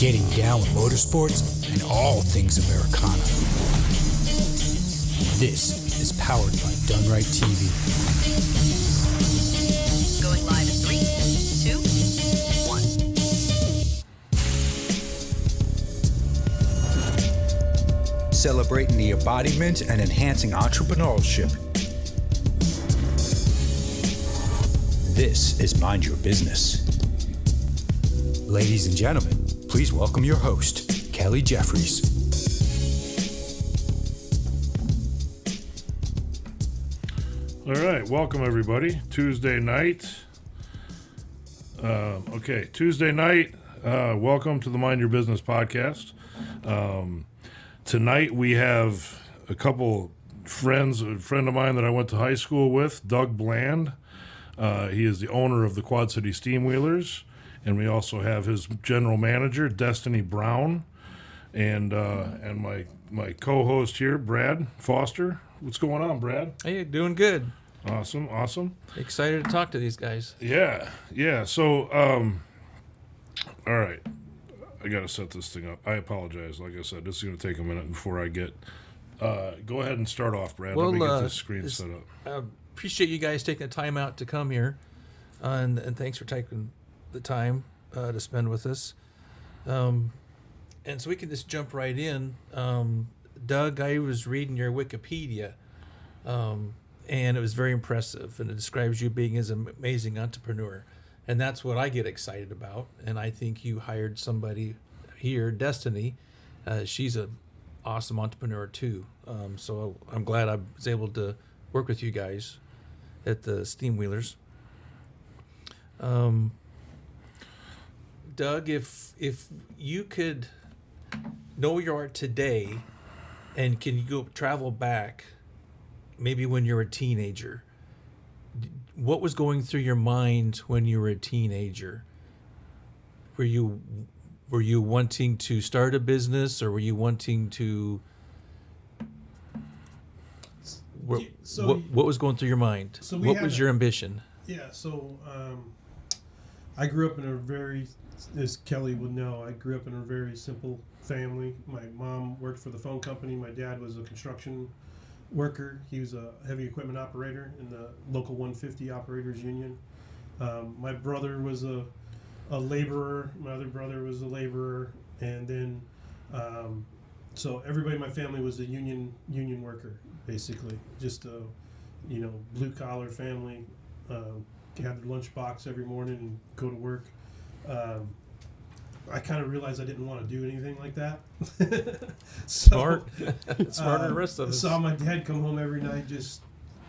getting down with motorsports and all things Americana. This is powered by Done Right TV. Going live in 3, 2, 1. Celebrating the embodiment and enhancing entrepreneurship. This is Mind Your Business. Ladies and gentlemen, please welcome your host, Kelly Jeffries. All right, welcome everybody. Tuesday night. Tuesday night. Welcome to the Mind Your Business podcast. Tonight we have a couple friends, a friend of mine that I went to high school with, Doug Bland. He is the owner of the Quad City Steamwheelers, and we also have his general manager, Destiny Brown, and my co-host here, Brad Foster. What's going on, Brad? Hey, doing good. Awesome. Excited to talk to these guys. Yeah. So, all right. I got to set this thing up. I apologize. Like I said, this is going to take a minute before I get... go ahead and start off, Brad. Well, let me get this screen set up. Appreciate you guys taking the time out to come here, and thanks for taking the time to spend with us. And so we can just jump right in. Doug, I was reading your Wikipedia, and it was very impressive, and it describes you being as an amazing entrepreneur. And that's what I get excited about. And I think you hired somebody here, Destiny. She's an awesome entrepreneur too. So I'm glad I was able to work with you guys at the Steamwheelers. Doug, if you could know where you are today, and can you go travel back, maybe when you're a teenager, what was going through your mind when you were a teenager? Were you wanting to start a business, or were you wanting to? What was going through your mind? What was your ambition? Yeah, so I grew up in a very, as Kelly would know, I grew up in a very simple family. My mom worked for the phone company. My dad was a construction worker. He was a heavy equipment operator in the local 150 operators union. My brother was a laborer. My other brother was a laborer, and then so everybody in my family was a union worker, basically. Just a blue collar family. Had their lunch box every morning and go to work. I kind of realized I didn't want to do anything like that. Smart. Smarter than the rest of us. Saw my dad come home every night, just,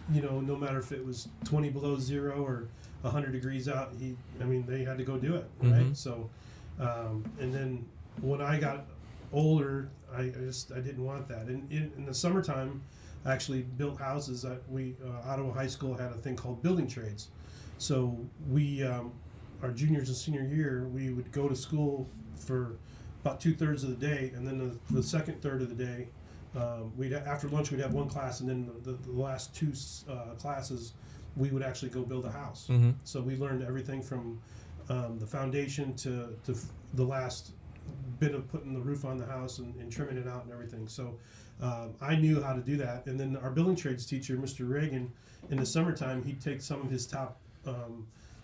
no matter if it was 20 below zero or 100 degrees out, they had to go do it, right? Mm-hmm. So, and then when I got older, I didn't want that. And in the summertime, I actually built houses. Ottawa High School had a thing called building trades. So we, our juniors and senior year, we would go to school for about 2/3 of the day, and then the second third of the day, after lunch we'd have one class, and then the last two classes we would actually go build a house. Mm-hmm. So we learned everything from the foundation to the last bit of putting the roof on the house and trimming it out and everything. So I knew how to do that. And then our building trades teacher, Mr. Reagan, in the summertime, he'd take some of his top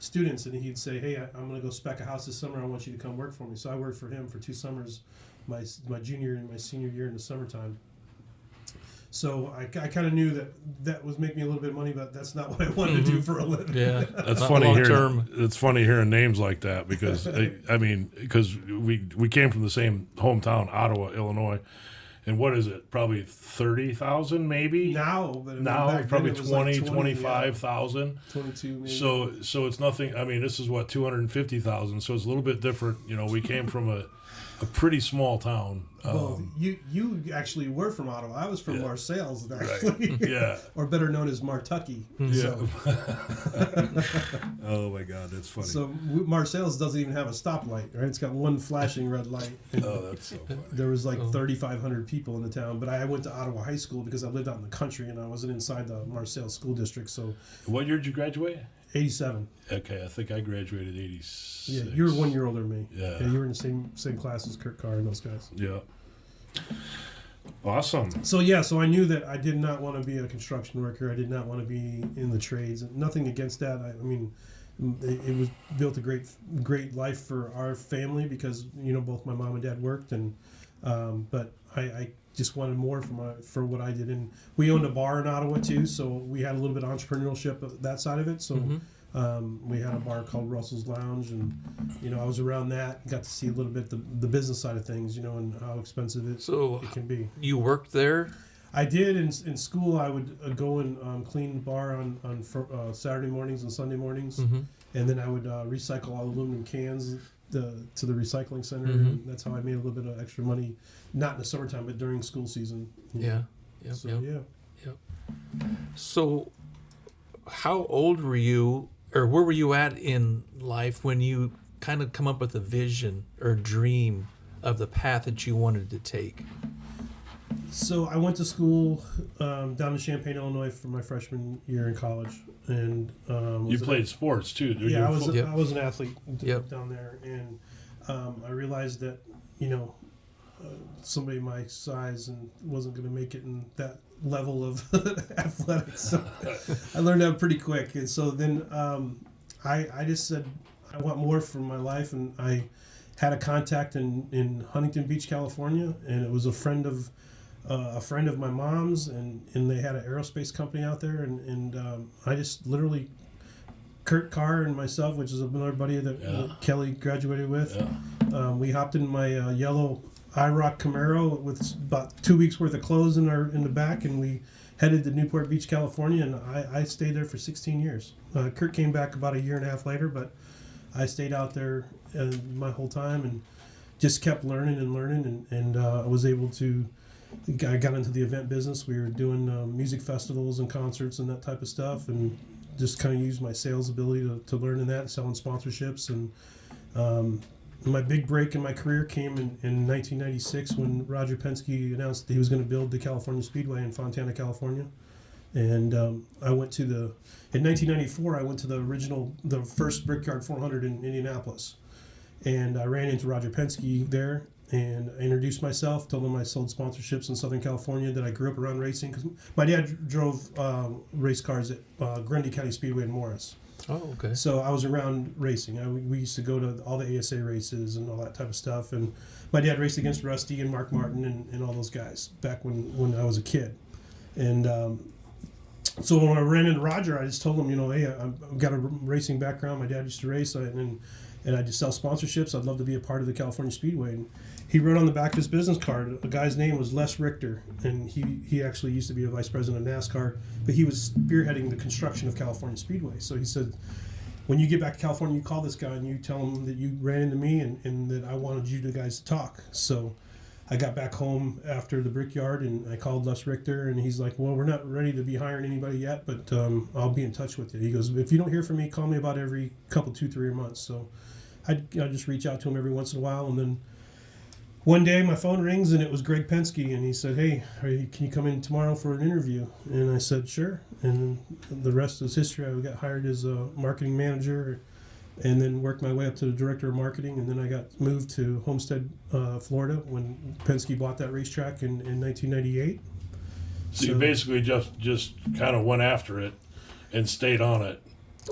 students and he'd say, "Hey, I'm going to go spec a house this summer. I want you to come work for me." So I worked for him for 2 summers, my junior and my senior year in the summertime. So I kind of knew that was making me a little bit of money, but that's not what I wanted to do for a living. Yeah, that's funny hearing. It's funny hearing names like that because because we came from the same hometown, Ottawa, Illinois. And what is it? Probably 30,000, maybe now. But probably 25,000. 22, maybe. So it's nothing. This is what 250,000. So it's a little bit different. We came from a pretty small town. Well, you actually were from Ottawa. I was from Marseilles, actually. Right. Yeah. Or better known as Martucky. Yeah. So. Oh my God, that's funny. So Marseilles doesn't even have a stoplight, right? It's got one flashing red light. Oh, that's so funny. There was like 3,500 people in the town, but I went to Ottawa High School because I lived out in the country and I wasn't inside the Marseilles school district. So. What year did you graduate? 87. Okay, I think I graduated 86. Yeah, you were 1 year older than me. Yeah. You were in the same class as Kurt Carr and those guys. Yeah. Awesome. So I knew that I did not want to be a construction worker. I did not want to be in the trades. Nothing against that. I mean, it was built a great life for our family because both my mom and dad worked, and but I just wanted more for what I did. And we owned a bar in Ottawa too, so we had a little bit of entrepreneurship that side of it. So. We had a bar called Russell's Lounge, and I was around that, got to see a little bit the business side of things, and how expensive it can be. You worked there? I did in school. I would go and clean the bar on Saturday mornings and Sunday mornings, and then I would recycle all aluminum cans to the recycling center. And that's how I made a little bit of extra money, not in the summertime, but during school season. Yeah. Yep. So, how old were you, or where were you at in life when you kind of come up with a vision or dream of the path that you wanted to take? So I went to school down in Champaign, Illinois for my freshman year in college, and you played sports too. Yeah, I was an athlete down there, and I realized that somebody my size and wasn't going to make it in that level of athletics. So I learned that pretty quick, and so then I just said I want more from my life, and I had a contact in Huntington Beach, California, and it was a friend of my mom's, and they had an aerospace company out there, and I just literally, Kurt Carr and myself, which is another buddy that Kelly graduated with, we hopped in my yellow IROC Camaro with about 2 weeks worth of clothes in the back, and we headed to Newport Beach, California, and I stayed there for 16 years. Kurt came back about a year and a half later, but I stayed out there my whole time and just kept learning, and I was able to. I got into the event business. We were doing music festivals and concerts and that type of stuff, and just kind of used my sales ability to learn in that, selling sponsorships. And my big break in my career came in 1996 when Roger Penske announced that he was going to build the California Speedway in Fontana, California. And I went to in 1994, I went to the first Brickyard 400 in Indianapolis. And I ran into Roger Penske there, and I introduced myself, told him I sold sponsorships in Southern California, that I grew up around racing, because my dad drove race cars at Grundy County Speedway in Morris. Oh, okay. So I was around racing. We used to go to all the ASA races and all that type of stuff. And my dad raced against Rusty and Mark Martin and all those guys back when I was a kid. And so when I ran into Roger, I just told him, hey, I've got a racing background. My dad used to race, and I just sell sponsorships. I'd love to be a part of the California Speedway. And he wrote on the back of his business card, the guy's name was Les Richter, and he actually used to be a vice president of NASCAR, but he was spearheading the construction of California Speedway. So he said, when you get back to California, you call this guy and you tell him that you ran into me and that I wanted you two guys to talk. So I got back home after the Brickyard, and I called Les Richter, and he's like, well, we're not ready to be hiring anybody yet, but I'll be in touch with you. He goes, if you don't hear from me, call me about every couple, 2-3 months. So I just reach out to him every once in a while, and then one day my phone rings, and it was Greg Penske, and he said, hey, can you come in tomorrow for an interview? And I said, sure. And the rest is history. I got hired as a marketing manager, and then worked my way up to the director of marketing, and then I got moved to Homestead, Florida, when Penske bought that racetrack in 1998. So you basically just kind of went after it and stayed on it.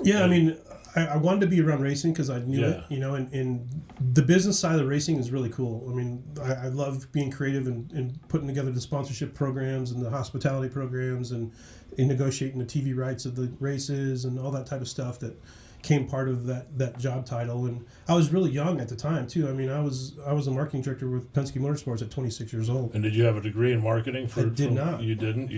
Yeah, I mean, I wanted to be around racing because I knew it, and the business side of the racing is really cool. I mean, I love being creative and putting together the sponsorship programs and the hospitality programs and negotiating the TV rights of the races and all that type of stuff that came part of that job title. And I was really young at the time too. I mean, I was a marketing director with Penske Motorsports at 26 years old. And did you have a degree in marketing? I did not. You didn't?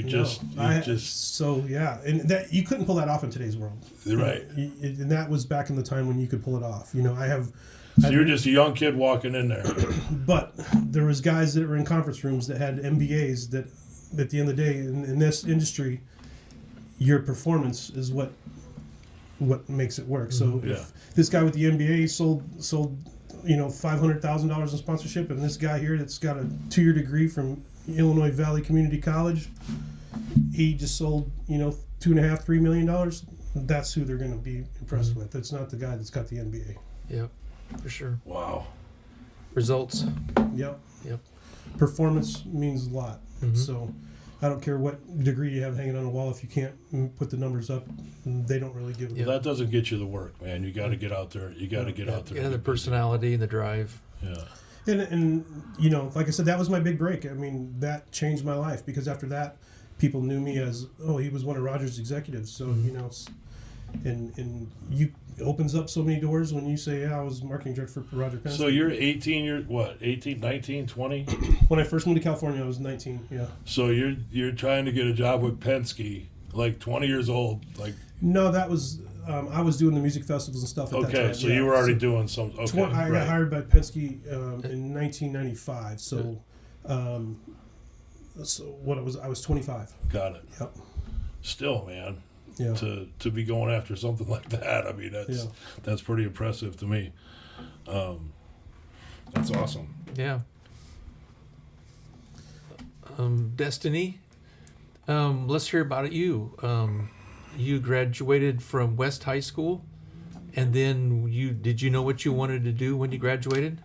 So yeah, and that you couldn't pull that off in today's world. Right. And that was back in the time when you could pull it off. So you're just a young kid walking in there. But there was guys that were in conference rooms that had MBAs that at the end of the day, in this industry, your performance is what makes it work. So if this guy with the MBA sold $500,000 in sponsorship, and this guy here that's got a 2-year degree from Illinois Valley Community College, he just sold $2.5-3 million. that's who they're going to be impressed with. It's not the guy that's got the MBA. Yep, for sure. Wow. Results. Yep. Yep. Performance means a lot. Mhm. So I don't care what degree you have hanging on the wall. If you can't put the numbers up, they don't really give Well, that doesn't get you the work, man. You got to get out there. You got to get out there. Yeah, and the get busy. personality and the drive. Yeah. And you know, like I said, that was my big break. I mean, that changed my life because after that, people knew me as, oh, he was one of Rogers' executives. So you know, it's, and you it opens up so many doors when you say, yeah, I was marketing director for Roger Penske. So you're 18. You're what? 18, 19, 20. When I first moved to California, I was 19. Yeah. So you're trying to get a job with Penske, like 20 years old, like. No, that was I was doing the music festivals and stuff at that time. Okay, so yeah. you were already doing some. Okay, I got right. hired by Penske in 1995. So, so what it was, I was 25. Got it. Yep. Still, man, Yeah. to be going after something like that, I mean, that's pretty impressive to me. That's awesome. Yeah. Destiny. Let's hear about it. You graduated from West High School, and then did you know what you wanted to do when you graduated?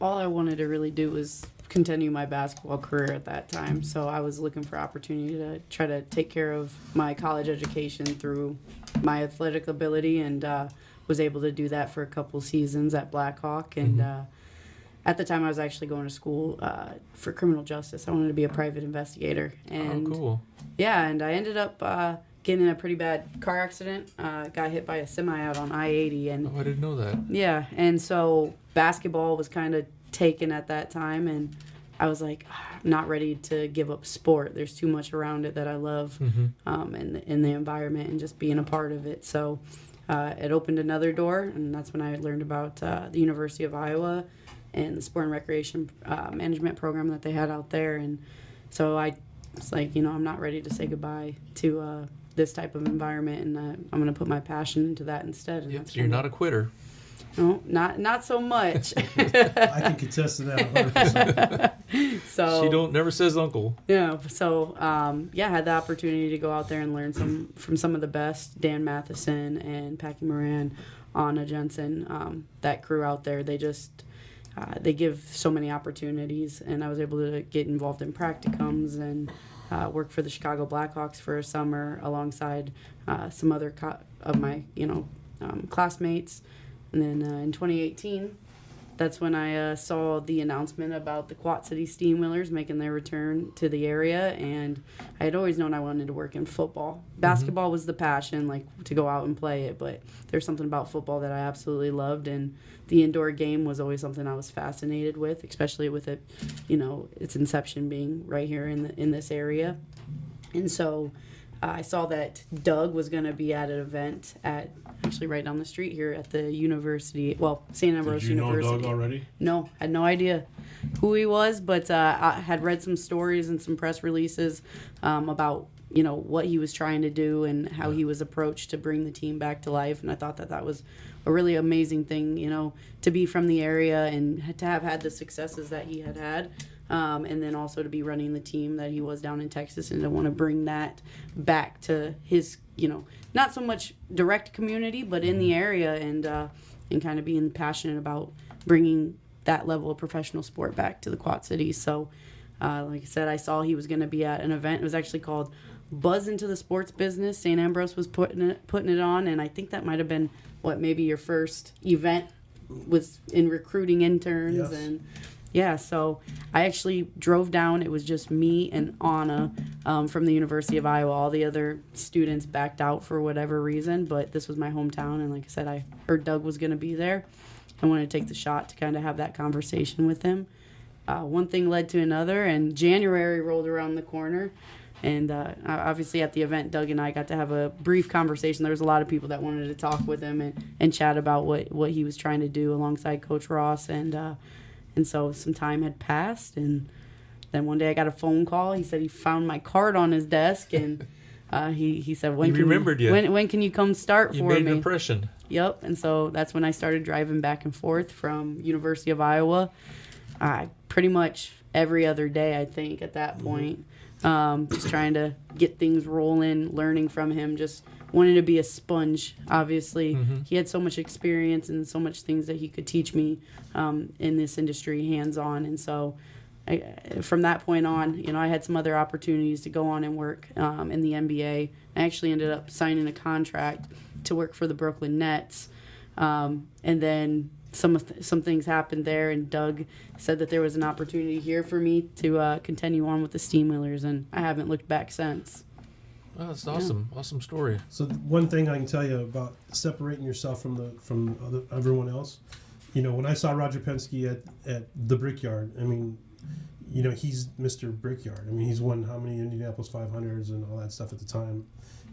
All I wanted to really do was continue my basketball career at that time. So I was looking for opportunity to try to take care of my college education through my athletic ability, and was able to do that for a couple seasons at Blackhawk. And at the time, I was actually going to school for criminal justice. I wanted to be a private investigator. And cool. yeah, and I ended up getting in a pretty bad car accident. Got hit by a semi out on I-80, and I didn't know that. yeah, and so basketball was kind of taken at that time, and I was like, I'm not ready to give up sport. There's too much around it that I love, and the environment and just being a part of it. So it opened another door, and that's when I learned about the University of Iowa and the sport and recreation management program that they had out there. And so I was like, I'm not ready to say goodbye to this type of environment, and I'm going to put my passion into that instead. And Yep, that's so you're when not a quitter. No, not so much. I can contest to that 100%. So She never says uncle. yeah. So I had the opportunity to go out there and learn from some of the best, Dan Matheson and Packy Moran, Anna Jensen. That crew out there, they just they give so many opportunities, and I was able to get involved in practicums and work for the Chicago Blackhawks for a summer alongside some other of my classmates. And then in 2018, that's when I saw the announcement about the Quad City Steamwheelers making their return to the area, and I had always known I wanted to work in football. Basketball was the passion, like to go out and play it, but there's something about football that I absolutely loved, and the indoor game was always something I was fascinated with, especially with it, its inception being right here in this area. And so I saw that Doug was going to be at an event actually right down the street here at the university, St. Ambrose Did you University. know Doug already? No, had no idea who he was, but I had read some stories and some press releases about what he was trying to do and how he was approached to bring the team back to life, and I thought that was a really amazing thing, to be from the area and to have had the successes that he had. And then also to be running the team that he was down in Texas, and to want to bring that back to his, not so much direct community, but in the area, and kind of being passionate about bringing that level of professional sport back to the Quad Cities. So, like I said, I saw he was going to be at an event. It was actually called Buzz into the Sports Business. St. Ambrose was putting it on, and I think that might have been maybe your first event was in recruiting interns. Yes. And yeah, so I actually drove down. It was just me and Anna from the University of Iowa. All the other students backed out for whatever reason, but this was my hometown, and like I said, I heard Doug was going to be there. I wanted to take the shot to kind of have that conversation with him. One thing led to another, and January rolled around the corner. And obviously at the event, Doug and I got to have a brief conversation. There was a lot of people that wanted to talk with him and chat about what he was trying to do alongside Coach Ross. And so some time had passed, and then one day I got a phone call. He said he found my card on his desk, and he said, He remembered you. When can you come start You for made me? an impression. Yep, and so that's when I started driving back and forth from University of Iowa. Pretty much every other day, I think, at that point. Just trying to get things rolling, learning from him, just wanted to be a sponge. Obviously, he had so much experience and so much things that he could teach me in this industry, hands-on. And so, from that point on, you know, I had some other opportunities to go on and work in the NBA. I actually ended up signing a contract to work for the Brooklyn Nets, and then some things happened there, and Doug said that there was an opportunity here for me to continue on with the Steamwheelers, and I haven't looked back since. Oh, that's awesome. Awesome story. So one thing I can tell you about separating yourself from everyone else, you know, when I saw Roger Penske at the Brickyard, I mean, you know, he's Mr. Brickyard. I mean, he's won how many Indianapolis 500s and all that stuff at the time.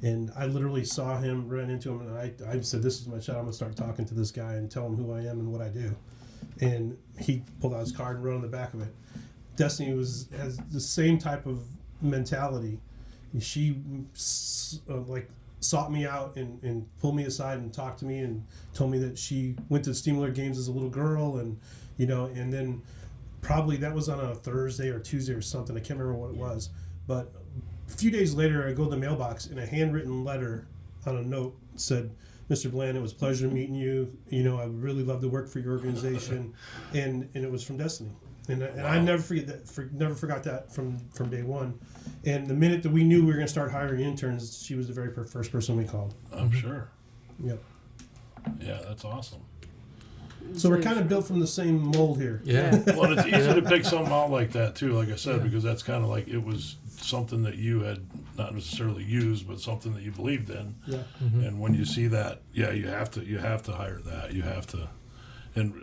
And I literally saw him, ran into him, and I said, this is my shot. I'm going to start talking to this guy and tell him who I am and what I do. And he pulled out his card and wrote on the back of it. Destiny has the same type of mentality. She sought me out and pulled me aside and talked to me and told me that she went to Steamwheeler games as a little girl, and, you know, and then probably that was on a Thursday or Tuesday or something. I can't remember what it was. But a few days later, I go to the mailbox, and a handwritten letter on a note said, Mr. Bland, it was a pleasure meeting you. You know, I would really love to work for your organization. And it was from Destiny. And I never never forgot that from day one. And the minute that we knew we were going to start hiring interns, she was the very first person we called. I'm sure. Yep. Yeah, that's awesome. So we're kind of built from the same mold here. Yeah. Well, it's easy to pick something out like that too, like I said, because that's kind of like it was something that you had not necessarily used, but something that you believed in. Yeah. And when you see that, yeah, you have to hire that. You have to. And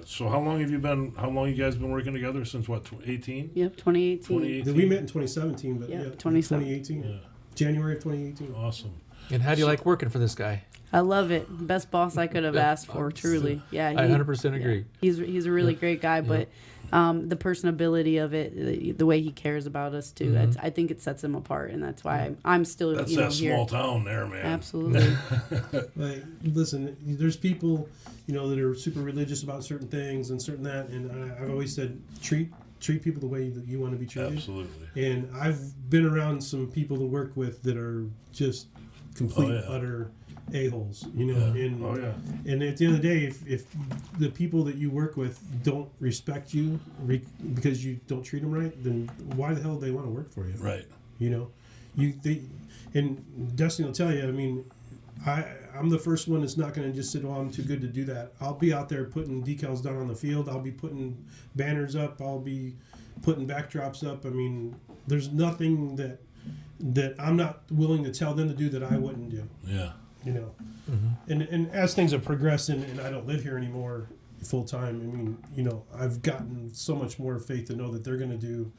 so how long you guys been working together? Since what, 18? Yep, 2018. 2018? We met in 2017, but Yeah, yeah, 2017. 2018. Yeah. January of 2018. Awesome. And how do you like working for this guy? I love it. Best boss I could have asked for, truly. Yeah, I 100% agree. He's a really great guy, but the personability of it, the way he cares about us too, I think it sets him apart, and that's why I'm still That's here. that small town there, man. Absolutely. Like, listen, there's people, you know, that are super religious about certain things and certain that, and I've always said treat people the way that you want to be treated. Absolutely. And I've been around some people to work with that are just complete, utter a-holes, you know. And, and at the end of the day, if the people that you work with don't respect you because you don't treat them right, then why the hell do they want to work for you? Right. You know, and Destiny will tell you, I mean, I'm the first one that's not going to just say, oh, I'm too good to do that. I'll be out there putting decals down on the field. I'll be putting banners up. I'll be putting backdrops up. I mean, there's nothing that I'm not willing to tell them to do that I wouldn't do. Yeah. You know, and as things have progressed and I don't live here anymore full time, I mean, you know, I've gotten so much more faith to know that they're going to do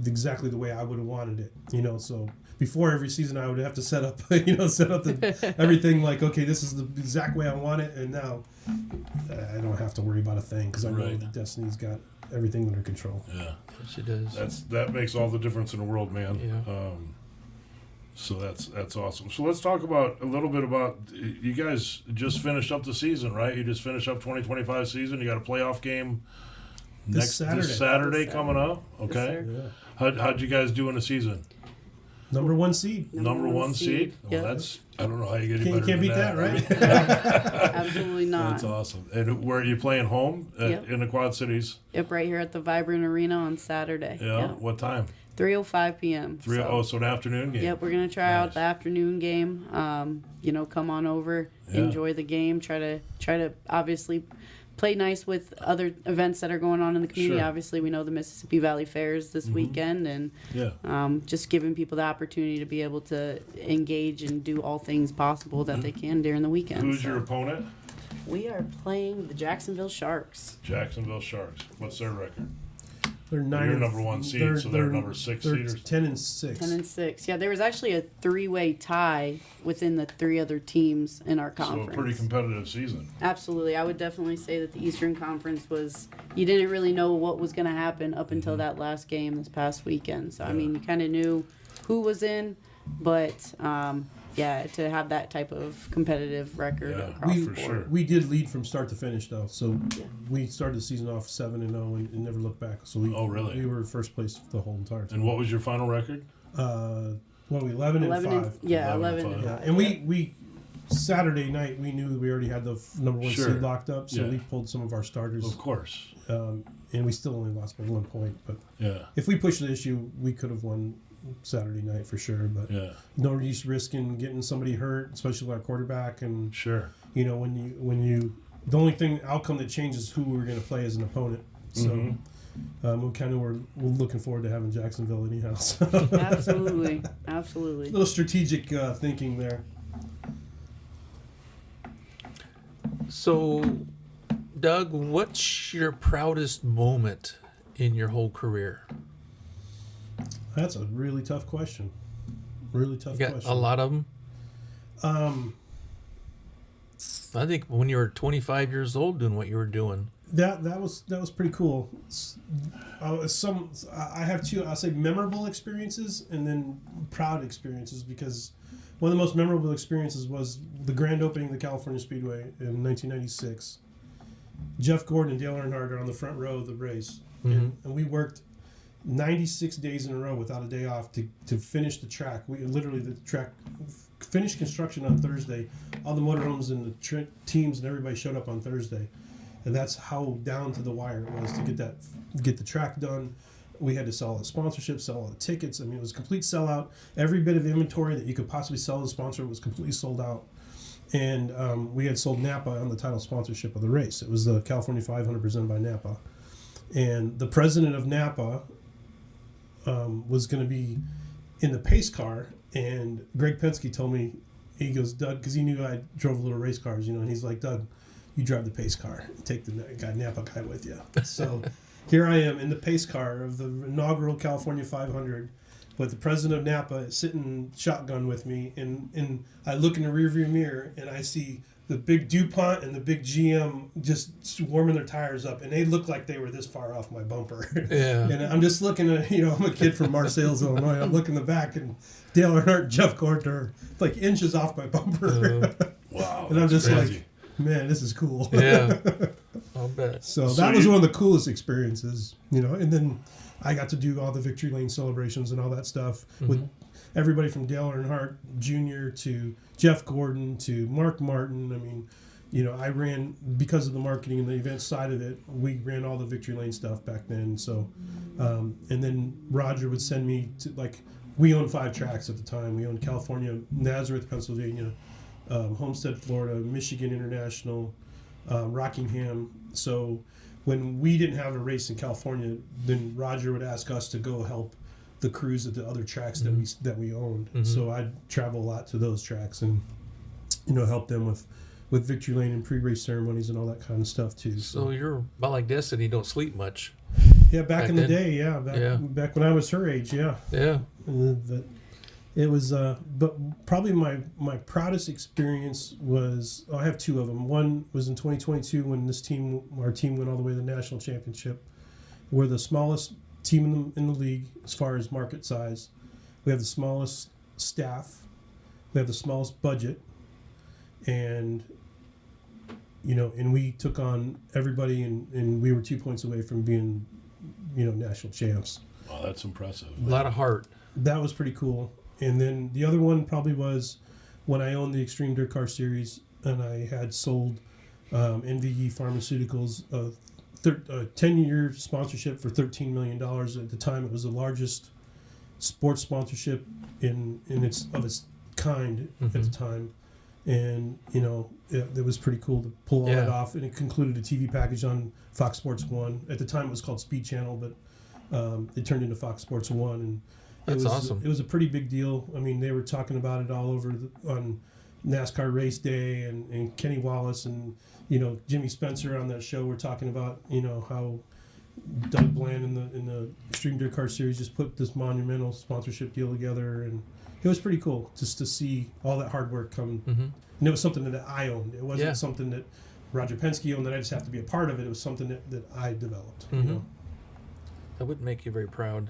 exactly the way I would have wanted it, you know. So before every season I would have to set up everything like, okay, this is the exact way I want it, and now I don't have to worry about a thing because I know that Destiny's got everything under control. Yeah. She does. That makes all the difference in the world, man. Yeah. So that's awesome. So let's talk a little bit about you guys just finished up the season, right? You just finished up 2025 season. You got a playoff game this Saturday coming up. Okay. Yes, yeah. How'd you guys do in the season? Number one seed. Number one seed. Yep. Well, I don't know how you get any better Can't than beat that, right? Absolutely not. That's awesome. And where are you playing home? In the Quad Cities? Yep, right here at the Vibrant Arena on Saturday. Yeah. Yep. What time? 3:05 p.m. So an afternoon game. Yep, we're gonna try out the afternoon game. You know, come on over, enjoy the game. Try to obviously play nice with other events that are going on in the community. Sure. Obviously, we know the Mississippi Valley Fairs this weekend, and just giving people the opportunity to be able to engage and do all things possible that they can during the weekend. Who's your opponent? We are playing the Jacksonville Sharks. Jacksonville Sharks. What's their record? They're You're number one seed, so they're number 6 they're seeders. 10-6. 10-6. Yeah, there was actually a 3-way tie within the 3 other teams in our conference. So a pretty competitive season. Absolutely. I would definitely say that the Eastern Conference you didn't really know what was going to happen up until that last game this past weekend. So, I mean, you kind of knew who was in, but, to have that type of competitive record across the board. Sure. We did lead from start to finish, though. So we started the season off 7-0 and never looked back. So really? We were first place the whole entire time. And what was your final record? 11 and 5. 11 and 5. Yeah, and Saturday night, we knew we already had the number 1 Sure. seed locked up, so Yeah. we pulled some of our starters, Of course. and we still only lost by 1 point. But Yeah. if we pushed the issue, we could have won Saturday night for sure. But Yeah. no use risking getting somebody hurt, especially our quarterback. And Sure. you know, when you the only outcome that changes who we're going to play as an opponent. So we kind of were looking forward to having Jacksonville anyhow. So. Absolutely. Absolutely. little strategic thinking there. So, Doug, what's your proudest moment in your whole career? That's a really tough question. Really tough You got question. a lot of them. Um, I think when you were 25 years old doing what you were doing. that was pretty cool. I have two. I'll say memorable experiences and then proud experiences, because one of the most memorable experiences was the grand opening of the California Speedway in 1996. Jeff Gordon and Dale Earnhardt are on the front row of the race, and we worked 96 days in a row without a day off to finish the track. We literally the track finished construction on Thursday. All the motorhomes and the teams and everybody showed up on Thursday, and that's how down to the wire it was to get the track done. We had to sell all the sponsorships, sell all the tickets. I mean, it was a complete sellout. Every bit of inventory that you could possibly sell as a sponsor was completely sold out. And we had sold Napa on the title sponsorship of the race. It was the California 500 presented by Napa. And the president of Napa was going to be in the pace car. And Greg Penske told me, he goes, Doug, because he knew I drove little race cars, you know, and he's like, Doug, you drive the pace car. Take the Napa guy with you. So here I am in the pace car of the inaugural California 500 with the president of Napa sitting shotgun with me. And I look in the rearview mirror and I see the big DuPont and the big GM just warming their tires up. And they look like they were this far off my bumper. Yeah. And I'm just looking at, you know, I'm a kid from Marseilles, Illinois. I'm looking in the back and Dale Earnhardt and Jeff Gordon are like inches off my bumper. Wow. And I'm that's just crazy. like, man, this is cool. Yeah. I'll bet. So So that was you- one of the coolest experiences, you know. And then I got to do all the Victory Lane celebrations and all that stuff with everybody from Dale Earnhardt Jr. to Jeff Gordon to Mark Martin. I mean, you know, I ran, because of the marketing and the event side of it, we ran all the Victory Lane stuff back then. So, and then Roger would send me to, like, we owned 5 tracks at the time. We owned California, Nazareth, Pennsylvania, Homestead, Florida, Michigan International, Rockingham. So when we didn't have a race in California, then Roger would ask us to go help the crews at the other tracks that we owned. So I'd travel a lot to those tracks and, you know, help them with Victory Lane and pre-race ceremonies and all that kind of stuff too. So you're about like Destiny, don't sleep much. Yeah, back in the day, yeah, back when I was her age, yeah. Yeah. But it was, but probably my proudest experience was, I have 2 of them. One was in 2022 when our team went all the way to the national championship. We're the smallest team in the league as far as market size. We have the smallest staff. We have the smallest budget, and you know, and we took on everybody, and we were 2 points away from being, you know, national champs. Wow, that's impressive. A lot of heart. That was pretty cool. And then the other one probably was when I owned the Extreme Dirt Car Series and I had sold NVE Pharmaceuticals a 10-year sponsorship for $13 million. At the time, it was the largest sports sponsorship in its kind at the time. And, you know, it was pretty cool to pull all that off. And it concluded a TV package on Fox Sports 1. At the time, it was called Speed Channel, but it turned into Fox Sports 1. And That's awesome. It was a pretty big deal. I mean, they were talking about it all over on NASCAR Race Day, and Kenny Wallace and, you know, Jimmy Spencer on that show were talking about, you know, how Doug Bland in the Extreme Dirt Car Series just put this monumental sponsorship deal together, and it was pretty cool just to see all that hard work come. And it was something that I owned. It wasn't something that Roger Penske owned that I just have to be a part of it. It was something that I developed. You know, That would make you very proud.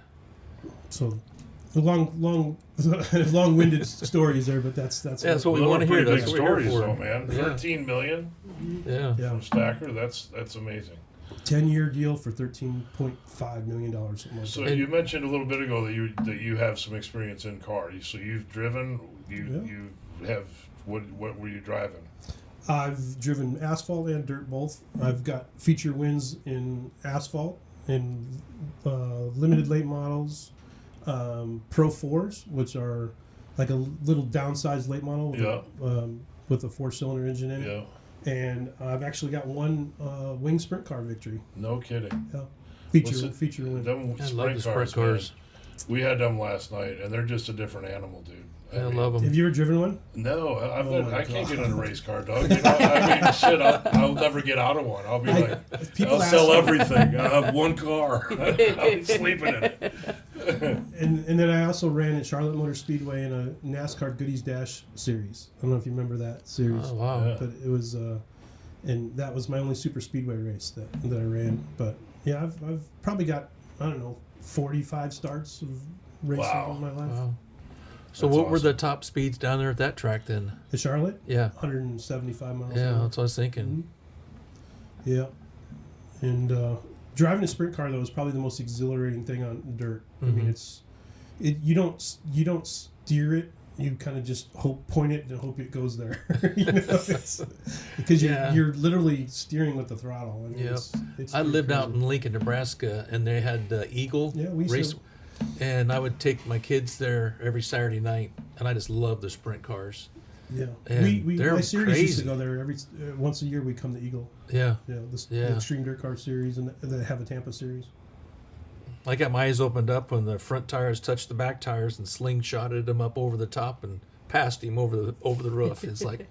so long-winded stories there, but that's That's what we Those want are to hear. pretty That's big what we're here stories, for. though, man. Yeah. 13 million Yeah. yeah. from Stacker. That's amazing. 10-year deal for $13.5 million. Something like So that. you mentioned a little bit ago that you have some experience in car. So you've driven. You have What were you driving? I've driven asphalt and dirt both. I've got feature wins in asphalt and limited late models, Pro 4s, which are like a little downsized late model with a 4-cylinder engine in it. Yeah. And I've actually got one wing sprint car victory. No kidding. Yeah. What's it- Feature win. Them I love sprint the sprint cars, cars. man. We had them last night, and they're just a different animal, dude. I mean, love Have them. you ever driven one? No, my I can't God. get in a race car, dog. You know, I mean, shit, I'll never get out of one. I'll be like, People I'll ask sell me- everything. I have one car. I'm sleeping in it. And then I also ran at Charlotte Motor Speedway in a NASCAR Goodies Dash series. I don't know if you remember that series. Oh, wow. Yeah. But it was, and that was my only super speedway race that I ran. But yeah, I've probably got, I don't know, 45 starts of racing Wow. in my life. Wow. So That's what were awesome. the top speeds down there at that track then? The Charlotte, Yeah. 175 miles. Yeah, an hour. that's what I was thinking. Yeah, and driving a sprint car though is probably the most exhilarating thing on dirt. I mean, you don't steer it. You kind of just point it and hope it goes there. You know, because Yeah. you're literally steering with the throttle. I mean, Yep. it's I pretty lived out crazy. in Lincoln, Nebraska, and they had Eagle Yeah, we used race, to- and I would take my kids there every Saturday night, and I just love the sprint cars. Yeah, And we they're my series used to crazy. go there every once a year. We come to Eagle. Yeah, Yeah, the Yeah. Extreme Dirt Car Series, and they have a Tampa series. I got my eyes opened up when the front tires touched the back tires and slingshotted him up over the top and passed him over the roof. It's like,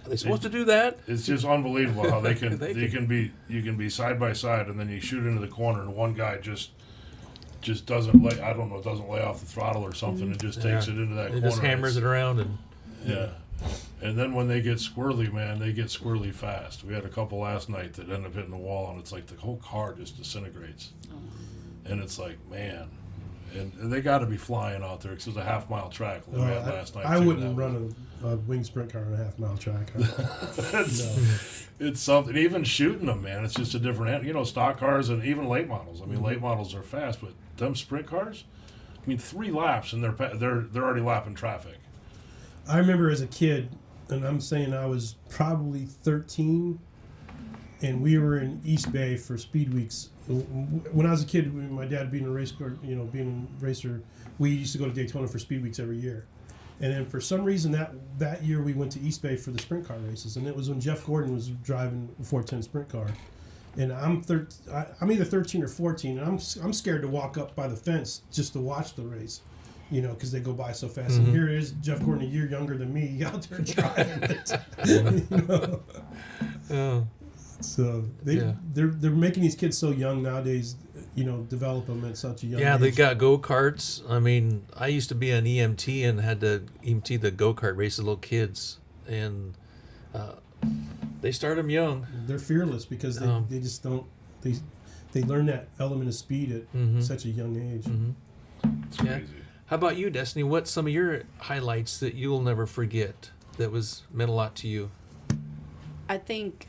are they supposed to do that? It's just unbelievable how they can They you can be side by side, and then you shoot into the corner, and one guy just doesn't lay off the throttle or something, and just takes Yeah. it into that It corner. just hammers it around, and Yeah. And then when they get squirrely, man, they get squirrely fast. We had a couple last night that end up hitting the wall, and it's like the whole car just disintegrates. And it's like, man. And they got to be flying out there because it was a half-mile track we had last night. I too. wouldn't That run a wing sprint car on a half-mile track. It's something. Even shooting them, man, it's just a different. You know, stock cars and even late models. I mean, late models are fast, but them sprint cars, I mean, 3 laps and they're already lapping traffic. I remember as a kid, and I'm saying I was probably 13, and we were in East Bay for Speed Weeks. When I was a kid, my dad being a race car, being a racer, we used to go to Daytona for Speed Weeks every year. And then for some reason that year we went to East Bay for the sprint car races, and it was when Jeff Gordon was driving a 410 sprint car. And I'm either 13 or 14, and I'm scared to walk up by the fence just to watch the race, because they go by so fast. And here it is, Jeff Gordon, a year younger than me, out there driving it. oh, So they're making these kids so young nowadays. Develop them at such a young yeah, age. they got go karts. I mean, I used to be an EMT and had to EMT the go kart races, little kids, and they start them young. They're fearless because they just don't they learn that element of speed at such a young age. It's Yeah. crazy. How about you, Destiny? What's some of your highlights that you'll never forget that meant a lot to you? I think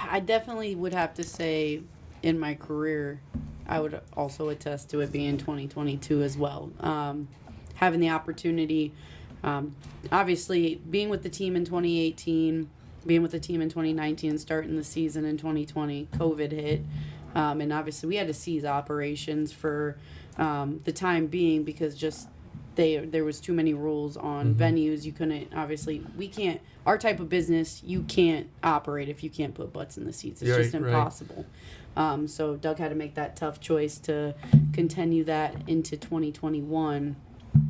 I definitely would have to say in my career, I would also attest to it being 2022 as well. Having the opportunity, obviously being with the team in 2018, being with the team in 2019, and starting the season in 2020, COVID hit. And obviously we had to cease operations for the time being because just there was too many rules on venues. You couldn't, obviously, we can't, our type of business, you can't operate if you can't put butts in the seats. It's just Right. impossible. So Doug had to make that tough choice to continue that into 2021.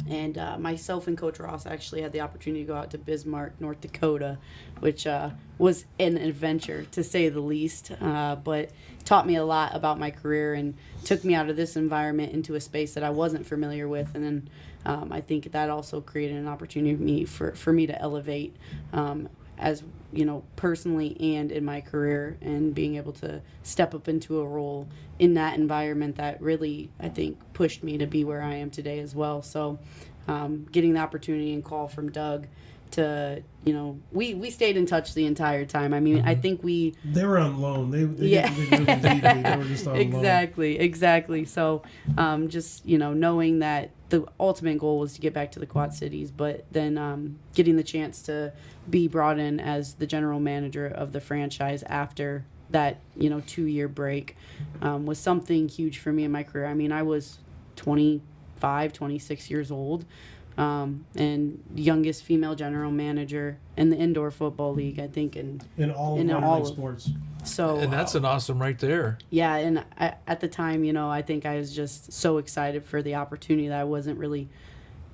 And myself and Coach Ross actually had the opportunity to go out to Bismarck, North Dakota, which was an adventure, to say the least, but taught me a lot about my career and took me out of this environment into a space that I wasn't familiar with. And then I think that also created an opportunity for me to elevate as personally and in my career, and being able to step up into a role in that environment that really, I think, pushed me to be where I am today as well. So getting the opportunity and call from Doug to, you know, we stayed in touch the entire time. I mean, I think we They were on loan. They Yeah. didn't really need me. They were just on loan. exactly. So, just, you know, knowing that the ultimate goal was to get back to the Quad Cities, but then getting the chance to be brought in as the general manager of the franchise after that, you know, 2-year break was something huge for me in my career. I mean, I was 25, 26 years old. And youngest female general manager in the indoor football league, I think, In all in minor all league of- sports. so And that's an awesome right there. yeah, and at the time, you know, I think I was just so excited for the opportunity that I wasn't really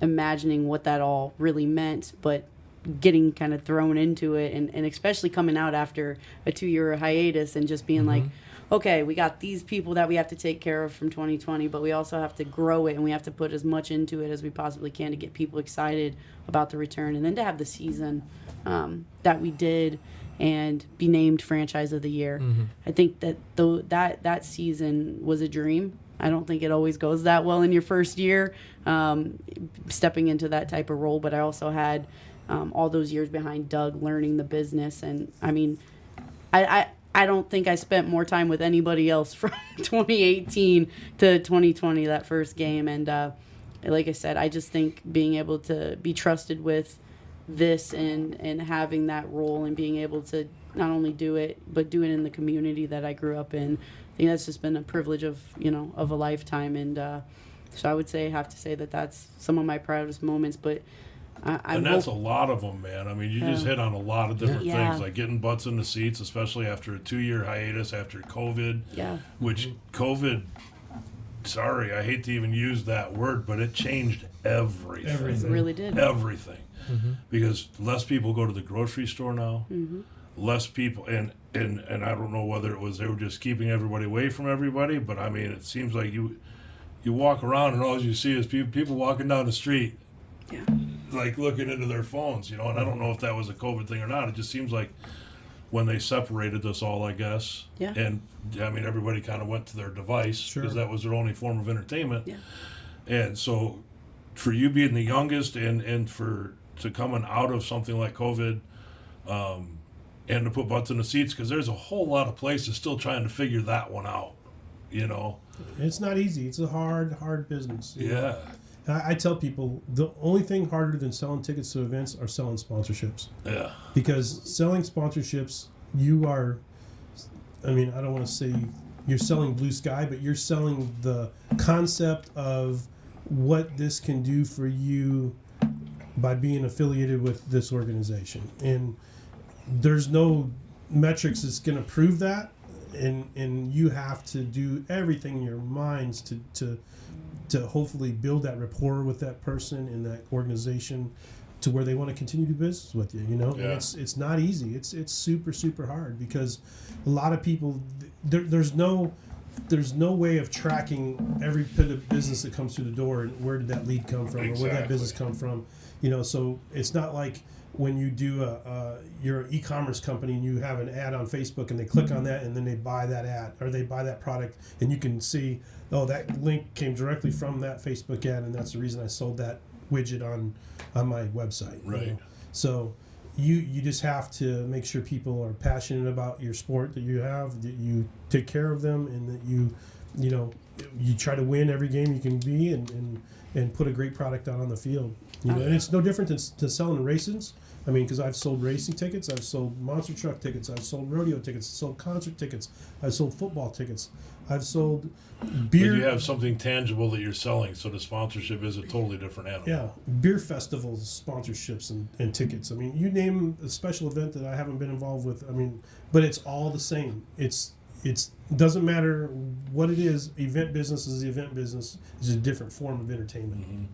imagining what that all really meant, but getting kind of thrown into it, and especially coming out after a 2-year hiatus and just being like, okay, we got these people that we have to take care of from 2020, but we also have to grow it, and we have to put as much into it as we possibly can to get people excited about the return, and then to have the season that we did and be named franchise of the year. I think that that season was a dream. I don't think it always goes that well in your first year, stepping into that type of role, but I also had all those years behind Doug learning the business, and I mean, I don't think I spent more time with anybody else from 2018 to 2020, that first game. And like I said, I just think being able to be trusted with this and having that role and being able to not only do it, but do it in the community that I grew up in, I think that's just been a privilege of, you know, of a lifetime. And so I would have to say that that's some of my proudest moments. But And that's a lot of them, man. I mean, you just hit on a lot of different Yeah. things, like getting butts in the seats, especially after a 2-year hiatus after COVID. Yeah. Which COVID, sorry, I hate to even use that word, but it changed everything. Everything. It really did. Everything. Because less people go to the grocery store now. Less people, and I don't know whether it was they were just keeping everybody away from everybody, but I mean, it seems like you walk around and all you see is people walking down the street. Yeah. Like looking into their phones, you know, and I don't know if that was a COVID thing or not. It just seems like when they separated us all, I guess. Yeah. And I mean, everybody kind of went to their device because that was their only form of entertainment. Yeah. And so, for you being the youngest and to coming out of something like COVID, and to put butts in the seats, because there's a whole lot of places still trying to figure that one out, you know. It's not easy. It's a hard business. you know. Yeah. I tell people the only thing harder than selling tickets to events are selling sponsorships. Yeah. Because selling sponsorships, you are, I mean, I don't want to say you're selling blue sky, but you're selling the concept of what this can do for you by being affiliated with this organization. And there's no metrics that's going to prove that. And you have to do everything in your minds to hopefully build that rapport with that person and that organization to where they want to continue to do business with you, you know. Yeah. And it's not easy. It's super hard because a lot of people there's no way of tracking every bit of business that comes through the door and where did that lead come from or where did that business come from, you know. So it's not like when you do you're an e-commerce company and you have an ad on Facebook and they click on that and then they buy that ad or they buy that product and you can see, oh, that link came directly from that Facebook ad and that's the reason I sold that widget on my website. you Right. know. So you just have to make sure people are passionate about your sport that you have, that you take care of them, and that you know you try to win every game you can be and put a great product out on the field. You know, and it's no different than selling races. I mean, because I've sold racing tickets, I've sold monster truck tickets, I've sold rodeo tickets, sold concert tickets, I've sold football tickets, I've sold beer. But you have something tangible that you're selling, so the sponsorship is a totally different animal. Yeah, beer festivals, sponsorships, and tickets. I mean, you name a special event that I haven't been involved with. I mean, but it's all the same. It's doesn't matter what it is. Event business is the event business. It's a different form of entertainment.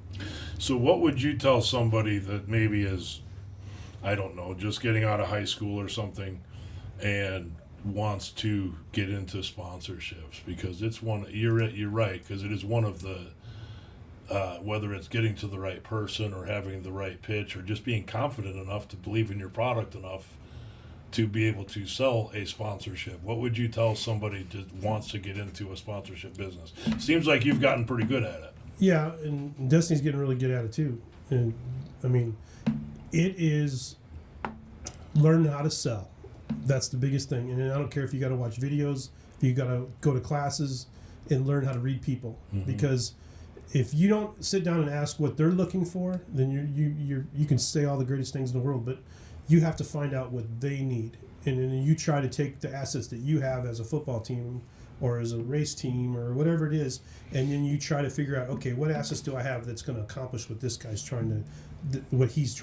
So what would you tell somebody that maybe is, I don't know, just getting out of high school or something and wants to get into sponsorships? Because it's one, you're right, because it is one of the, whether it's getting to the right person or having the right pitch or just being confident enough to believe in your product enough to be able to sell a sponsorship. What would you tell somebody that wants to get into a sponsorship business? Seems like you've gotten pretty good at it. Yeah, and Destiny's getting really good at it too. And I mean, it is learn how to sell. That's the biggest thing. And I don't care if you got to watch videos, if you got to go to classes and learn how to read people, because if you don't sit down and ask what they're looking for, then you can say all the greatest things in the world, but you have to find out what they need. And then you try to take the assets that you have as a football team or as a race team or whatever it is, and then you try to figure out, okay, what assets do I have that's going to accomplish what this guy's trying to, what he's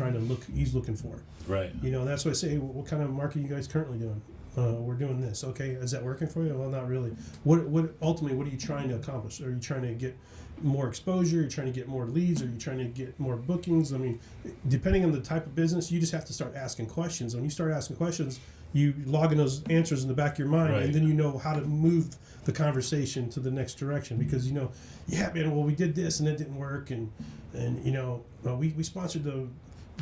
looking for. Right. You know, that's why I say, what kind of marketing you guys currently doing? We're doing this. Okay, is that working for you? Well, not really. What ultimately, what are you trying to accomplish? Are you trying to get more exposure? Are you trying to get more leads? Are you trying to get more bookings? I mean, depending on the type of business, you just have to start asking questions. When you start asking questions, you log in those answers in the back of your mind, Right. and then you know how to move the conversation to the next direction. Because you know, yeah, man, well, we did this and it didn't work, and you know, we sponsored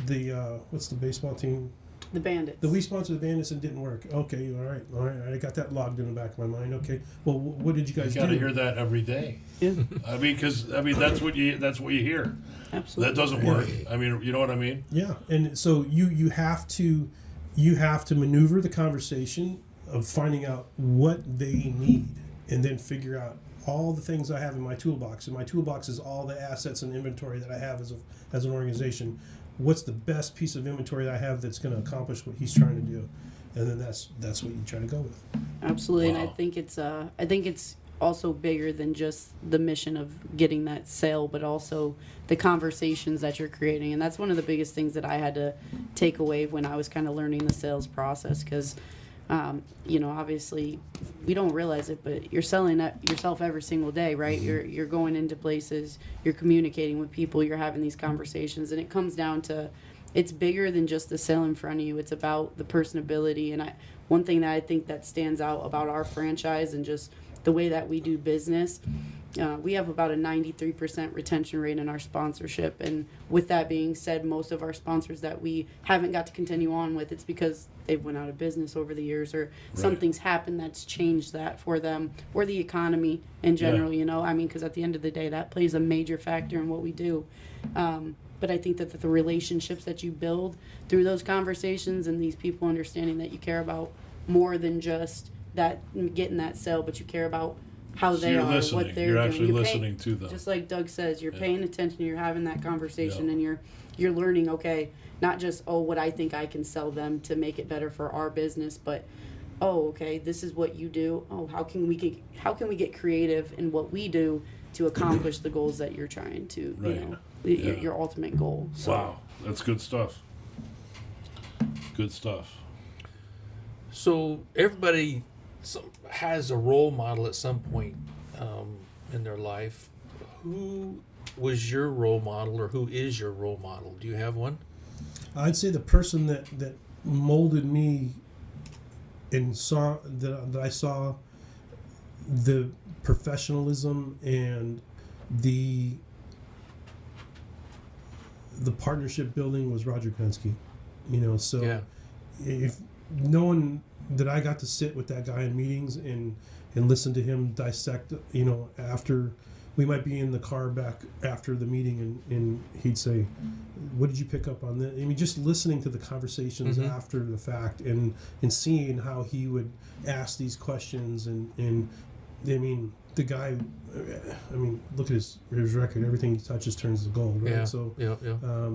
the what's the baseball team? The Bandits. We sponsored the Bandits and it didn't work. Okay, all right. I got that logged in the back of my mind. Okay, well, what did you guys You got do? to hear that every day. Yeah, I mean, because that's what you hear. absolutely. That doesn't work. I mean, you know what I mean? Yeah, and so you have to maneuver the conversation of finding out what they need, and then figure out all the things I have in my toolbox. And my toolbox is all the assets and inventory that I have as an organization. What's the best piece of inventory that I have that's going to accomplish what he's trying to do, and then that's what you try to go with. Absolutely, Wow. and I think it's also bigger than just the mission of getting that sale, but also the conversations that you're creating. And that's one of the biggest things that I had to take away when I was kind of learning the sales process, because you know, obviously we don't realize it, but you're selling that yourself every single day, right? You're going into places, you're communicating with people, you're having these conversations, and it comes down to, it's bigger than just the sale in front of you. It's about the personability. And one thing that I think that stands out about our franchise and just the way that we do business, we have about a 93% retention rate in our sponsorship. And with that being said, most of our sponsors that we haven't got to continue on with, it's because they went out of business over the years, or something's happened that's changed that for them, or the economy in general, you know. I mean, because at the end of the day, that plays a major factor in what we do. But I think that the relationships that you build through those conversations, and these people understanding that you care about more than just that getting that sale, but you care about how So they you're are, listening. what they're You're doing. actually You're listening to them. Just like Doug says, you're paying attention, you're having that conversation, Yeah. and you're learning, okay, not just, oh, what I think I can sell them to make it better for our business, but oh, okay, this is what you do. Oh, how can we get creative in what we do to accomplish the goals that you're trying to, Right. you know, Yeah. your ultimate goal. So, Wow, that's good stuff. Good stuff. So everybody has a role model at some point in their life. Who was your role model, or who is your role model? Do you have one? I'd say the person that molded me and saw that I saw the professionalism and the partnership building was Roger Penske. You know, so Yeah. if knowing that I got to sit with that guy in meetings and listen to him dissect, you know, after we might be in the car back after the meeting and he'd say, what did you pick up on that? I mean, just listening to the conversations after the fact and seeing how he would ask these questions and I mean, the guy, I mean, look at his record. Everything he touches turns to gold, right? Yeah. So Yeah.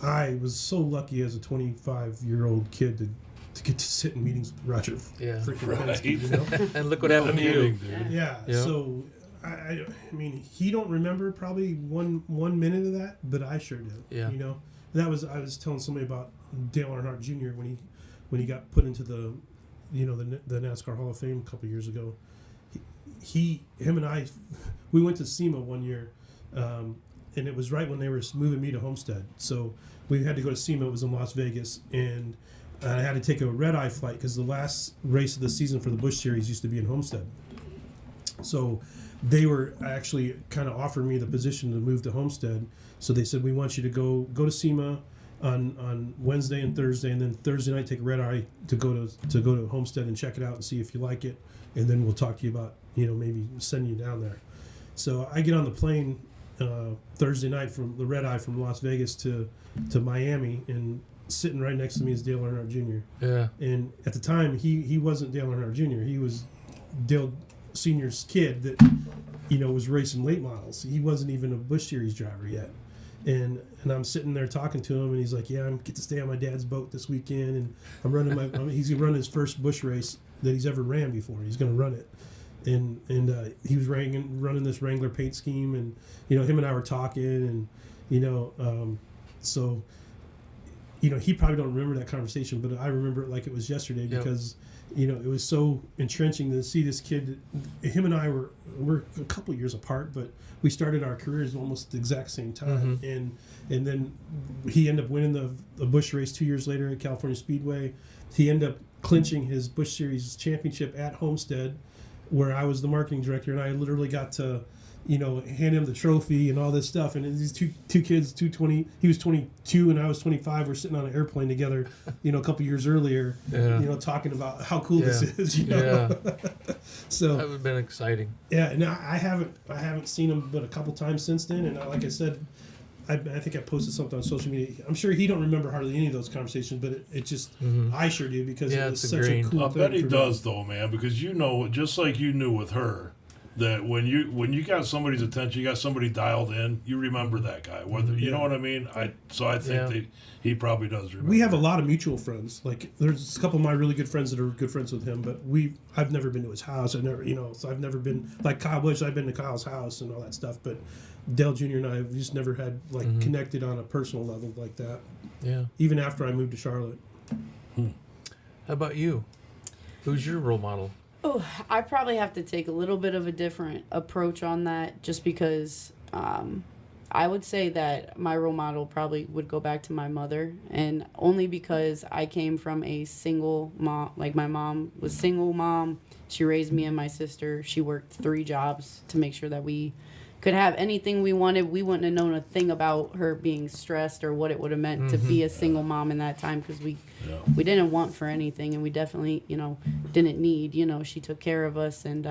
I was so lucky as a 25-year-old kid to get to sit in meetings with Roger Yeah. freaking Right. Penske, you know? And look what happened to you. Dude. Yeah. Yeah. So I mean, he don't remember probably one minute of that, but I sure do. Yeah. You know, and I was telling somebody about Dale Earnhardt Jr. when he got put into the NASCAR Hall of Fame a couple years ago. Him and I, we went to SEMA one year, and it was right when they were moving me to Homestead. So we had to go to SEMA. It was in Las Vegas, and I had to take a red-eye flight because the last race of the season for the Busch Series used to be in Homestead. So they were actually kind of offering me the position to move to Homestead. So they said, we want you to go to SEMA on Wednesday and Thursday, and then Thursday night take a red eye to go to Homestead and check it out and see if you like it, and then we'll talk to you about, you know, maybe sending you down there. So I get on the plane Thursday night from the red eye from Las Vegas to Miami, and sitting right next to me is Dale Earnhardt Jr. Yeah. And at the time, he wasn't Dale Earnhardt Jr. He was Dale Sr.'s kid that, was racing late models. He wasn't even a Busch Series driver yet. And I'm sitting there talking to him, and he's like, "Yeah, I get to stay on my dad's boat this weekend, and I'm running he's gonna run his first Busch race that he's ever ran before. He's gonna run it." And he was running this Wrangler paint scheme, and him and I were talking, and so he probably don't remember that conversation, but I remember it like it was yesterday because it was so entrenching to see this kid. Him and I we're a couple years apart, but we started our careers almost the exact same time, and then he ended up winning the Busch race 2 years later at California Speedway. He ended up clinching his Busch Series championship at Homestead, where I was the marketing director, and I literally got to, hand him the trophy and all this stuff. And these two kids, he was 22 and I was 25, were sitting on an airplane together, a couple years earlier, talking about how cool this is, Yeah. So That would have been exciting. yeah, and I haven't seen him but a couple times since then, and like I said, I think I posted something on social media. I'm sure he don't remember hardly any of those conversations, but it just I sure do because Yeah, it was it's such ingrained. a cool I thing. bet he for me. does though, man, because just like you knew with her, that when you got somebody's attention, you got somebody dialed in, you remember that guy. Whether you know what I mean. I think that he probably does remember. We have a lot of mutual friends. Like there's a couple of my really good friends that are good friends with him, but I've never been to his house. So I've never been like Kyle Busch. I've been to Kyle's house and all that stuff, but Dale Jr. and I have just never had connected on a personal level like that. Yeah. Even after I moved to Charlotte. How about you? Who's your role model? Oh, I probably have to take a little bit of a different approach on that just because I would say that my role model probably would go back to my mother, and only because I came from a single mom. Like my mom was single mom. She raised me and my sister. She worked 3 jobs to make sure that we could have anything we wanted. We wouldn't have known a thing about her being stressed or what it would have meant to be a single mom in that time because we didn't want for anything, and we definitely didn't need. She took care of us, and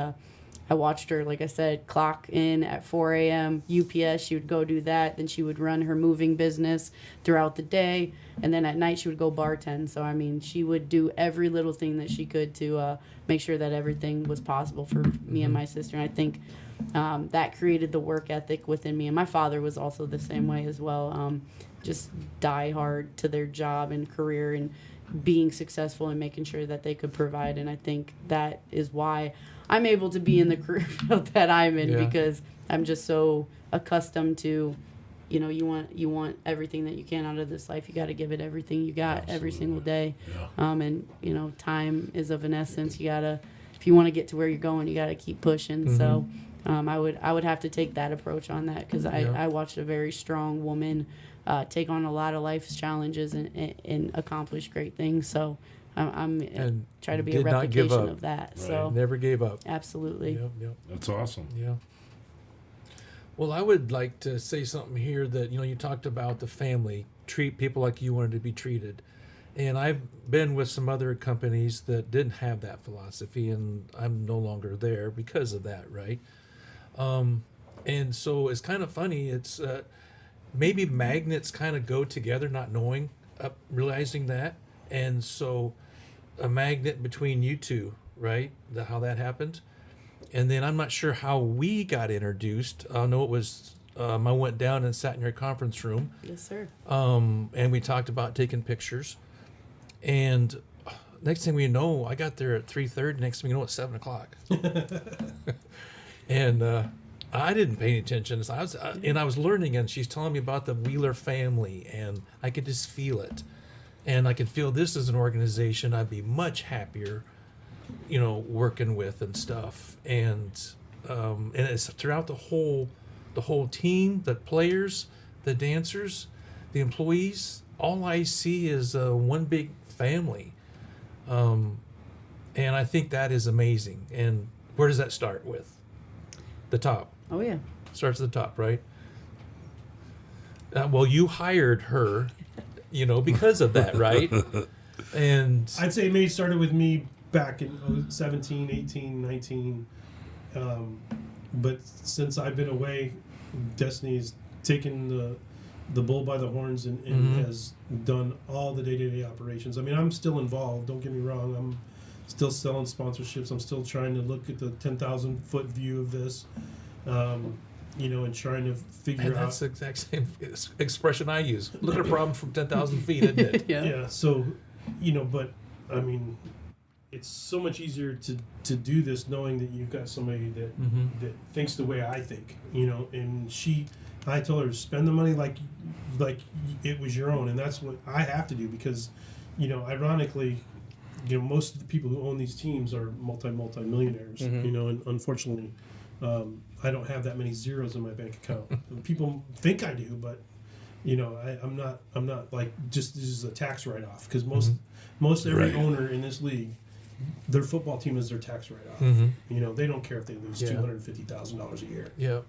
I watched her, like I said, clock in at 4 a.m. UPS. She would go do that. Then she would run her moving business throughout the day, and then at night she would go bartend. So I mean, she would do every little thing that she could to make sure that everything was possible for me and my sister. And I think that created the work ethic within me. And my father was also the same way as well. Just die hard to their job and career and being successful and making sure that they could provide. And I think that is why I'm able to be in the career field that I'm in because I'm just so accustomed to, you want everything that you can out of this life. You got to give it everything you got every single day. Yeah. And time is of an essence. You gotta, if you want to get to where you're going, you got to keep pushing. So I would have to take that approach on that because I watched a very strong woman take on a lot of life's challenges and accomplish great things. So I'm try to be a did not give replication up. of that. Right. So Never gave up. absolutely. Yep. That's awesome. Yeah. Well, I would like to say something here that, you talked about the family, treat people like you wanted to be treated. And I've been with some other companies that didn't have that philosophy, and I'm no longer there because of that, right? And so it's kind of funny. It's maybe magnets kind of go together, not knowing, realizing that. And so a magnet between you two, right? How that happened. And then I'm not sure how we got introduced. I know it was I went down and sat in your conference room, Yes, sir. and we talked about taking pictures. And next thing we know, I got there at 3:30. Next thing you know, it's 7 o'clock. And I didn't pay any attention. So I was learning, and she's telling me about the Wheeler family, and I could just feel it. And I could feel this as an organization I'd be much happier, working with and stuff. And it's throughout the whole team, the players, the dancers, the employees. All I see is one big family. And I think that is amazing. And where does that start with? The top. Oh yeah. Starts at the top, right? Well, you hired her, because of that, right? And I'd say it may have started with me back in 17, 18, 19. But since I've been away, Destiny's taken the bull by the horns and has done all the day-to-day operations. I mean, I'm still involved. Don't get me wrong. I'm still selling sponsorships. I'm still trying to look at the 10,000-foot view of this, and trying to figure And out. that's the exact same expression I use. Look at a problem from 10,000 feet, isn't it? Yeah. So, but I mean, it's so much easier to do this knowing that you've got somebody that thinks the way I think, and I told her, spend the money like it was your own, and that's what I have to do because, ironically, most of the people who own these teams are multi-millionaires, and unfortunately, I don't have that many zeros in my bank account. People think I do, but I'm not like just this is a tax write-off because most every owner in this league, their football team is their tax write-off. They don't care if they lose $250,000 a year. Yeah.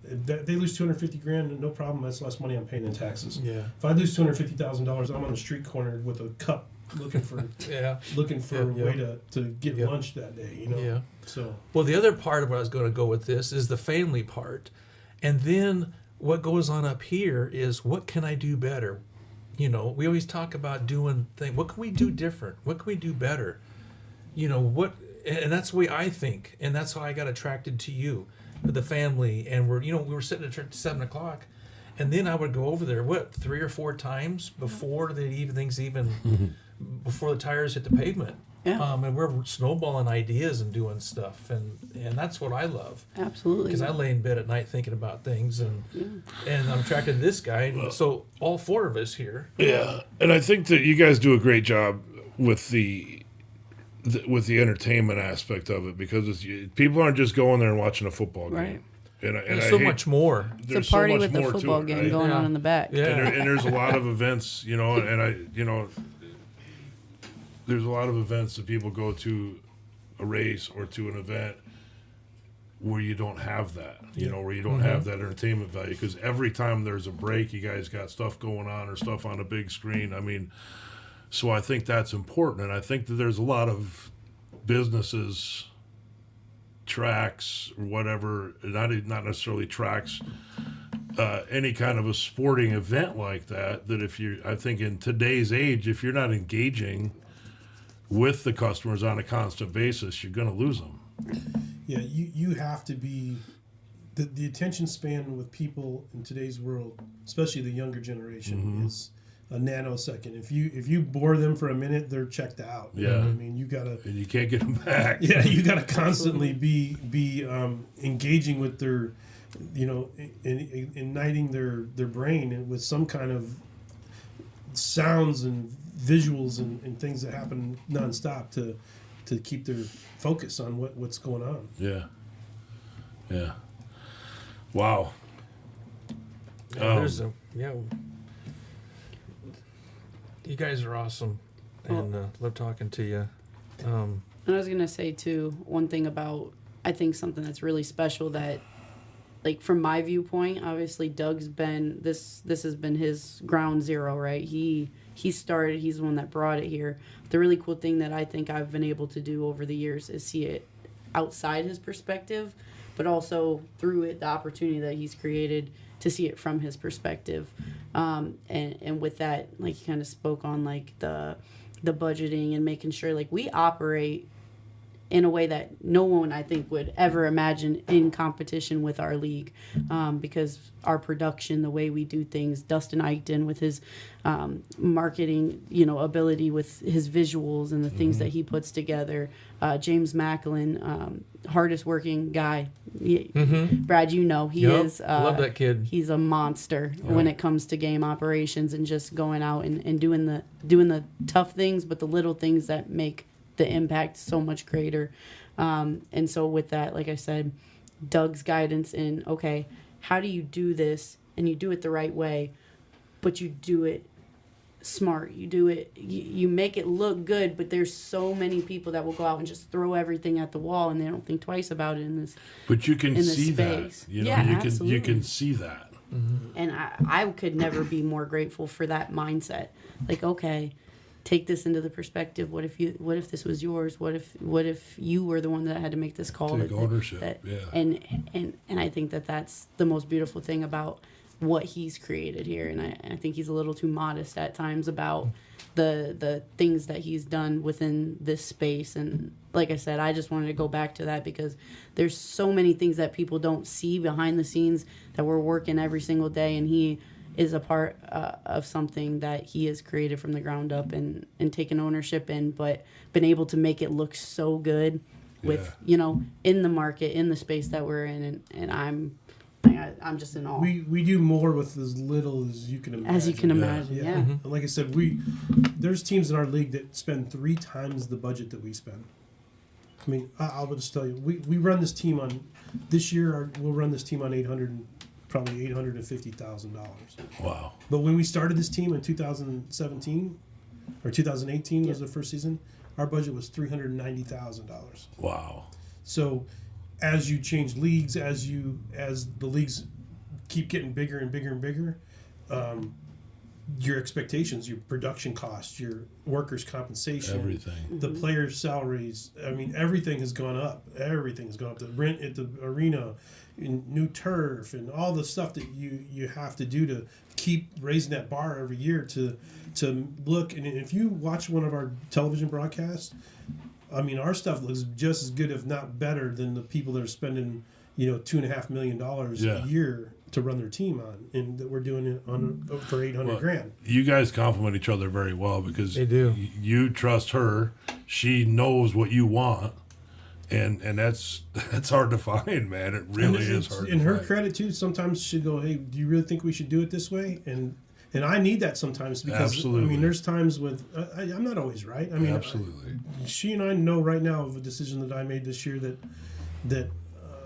If they lose $250,000, no problem. That's less money I'm paying in taxes. Yeah. If I lose $250,000, I'm on the street corner with a cup looking for a way to get lunch that day. Yeah. So Well, the other part of what I was going to go with this is the family part, and then what goes on up here is what can I do better? We always talk about doing things. What can we do different? What can we do better? And that's the way I think, and that's how I got attracted to you, the family, and we were sitting at church at 7:00, and then I would go over there 3 or 4 times before before the tires hit the pavement. Yeah. And we're snowballing ideas and doing stuff, and that's what I love. Absolutely. Because I lay in bed at night thinking about things, and I'm attracted to this guy. And so all 4 of us here. Yeah, and I think that you guys do a great job with the entertainment aspect of it because people aren't just going there and watching a football game. Right. And There's I so hate- much more. There's It's a party so much with the more to football it, game right? going Yeah. on in the back. Yeah. And there's a lot of events, there's a lot of events that people go to a race or to an event where you don't have that, where you don't have that entertainment value. Because every time there's a break, you guys got stuff going on or stuff on a big screen. I mean, so I think that's important. And I think that there's a lot of businesses, tracks, or whatever, not necessarily tracks, any kind of a sporting event like that I think in today's age, if you're not engaging with the customers on a constant basis, you're going to lose them. yeah, you have to be the attention span with people in today's world, especially the younger generation, is a nanosecond. If you bore them for a minute, they're checked out. You know what I mean, you gotta And you can't get them back. Yeah, you got to constantly be engaging with their, igniting their brain with some kind of sounds and visuals and things that happen nonstop to keep their focus on what's going on. Yeah. Wow. You guys are awesome, and love talking to you. And I was gonna say too, one thing about I think something that's really special that, like from my viewpoint, obviously Doug's been this has been his ground zero, right? He started. He's the one that brought it here. The really cool thing that I think I've been able to do over the years is see it outside his perspective, but also through it the opportunity that he's created to see it from his perspective. And with that, like you kind of spoke on like the budgeting and making sure like we operate in a way that no one I think would ever imagine in competition with our league, because our production, the way we do things, Dustin Eichten with his marketing, ability with his visuals and the things that he puts together, James Macklin, hardest working guy. Brad, he is. Love that kid. He's a monster when it comes to game operations and just going out and doing the tough things, but the little things that make the impact so much greater. And so with that, like I said, Doug's guidance in, okay, how do you do this? And you do it the right way, but you do it smart. You do it, you make it look good, but there's so many people that will go out and just throw everything at the wall and they don't think twice about it in this. But you can in this see space. that. You Absolutely. can see that. And I could never be more grateful for that mindset. Like, okay, take this into the perspective. What if this was yours? What if you were the one that had to make this call? Take ownership. Yeah. And I think that's the most beautiful thing about what he's created here. And I think he's a little too modest at times about the things that he's done within this space. And like I said, I just wanted to go back to that because there's so many things that people don't see behind the scenes that we're working every single day, and he is a part of something that he has created from the ground up and taken ownership in, but been able to make it look so good with, in the market, in the space that we're in. And I'm just in awe. We do more with as little as you can imagine. As you can imagine, yeah. And like I said, there's teams in our league that spend 3 times the budget that we spend. I mean, I'll just tell you, we run this team on, this year, we'll run this team on probably $850,000. Wow. But when we started this team in 2017, or 2018 was the first season, our budget was $390,000. Wow. So as you change leagues, as the leagues keep getting bigger and bigger and bigger, your expectations, your production costs, your workers' compensation, everything, the players' salaries, I mean, everything has gone up. Everything has gone up. The rent at the arena, new turf, and all the stuff that you have to do to keep raising that bar every year to look. And if you watch one of our television broadcasts, I mean, our stuff looks just as good, if not better, than the people that are spending, $2.5 million a year to run their team on, and that we're doing it for $800,000. You guys complement each other very well because they do. You trust her, she knows what you want, and that's hard to find, man. It really is hard. In to her find. credit too, sometimes she'll go, "Hey, do you really think we should do it this way?" And I need that sometimes because Absolutely. I mean, there's times with I'm not always right. I mean, absolutely. She and I know right now of a decision that I made this year that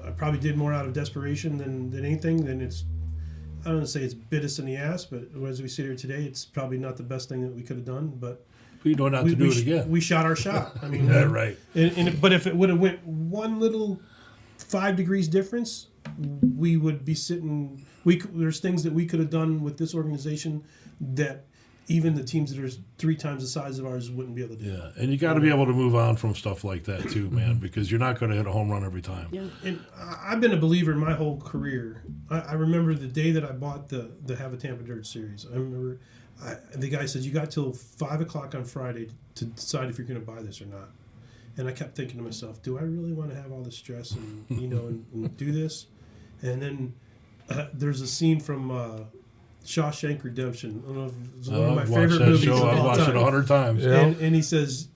I probably did more out of desperation than anything. Then I don't want to say it's bit us in the ass, but as we sit here today, it's probably not the best thing that we could have done. But We don't have to do it again. We shot our shot. I mean, right. But if it would have went one little 5 degrees difference, we would be sitting. There's things that we could have done with this organization that even the teams that are 3 times the size of ours wouldn't be able to do. Yeah, and you got to be able to move on from stuff like that too, man, because you're not going to hit a home run every time. Yeah. And I've been a believer in my whole career. I remember the day that I bought the Have a Tampa Dirt series. I remember the guy says, you got till 5 o'clock on Friday to decide if you're going to buy this or not. And I kept thinking to myself, do I really want to have all this stress and and do this? And then there's a scene from Shawshank Redemption. I don't know if it's one of my favorite movies of all time. I've watched it 100 times. Yeah. And he says,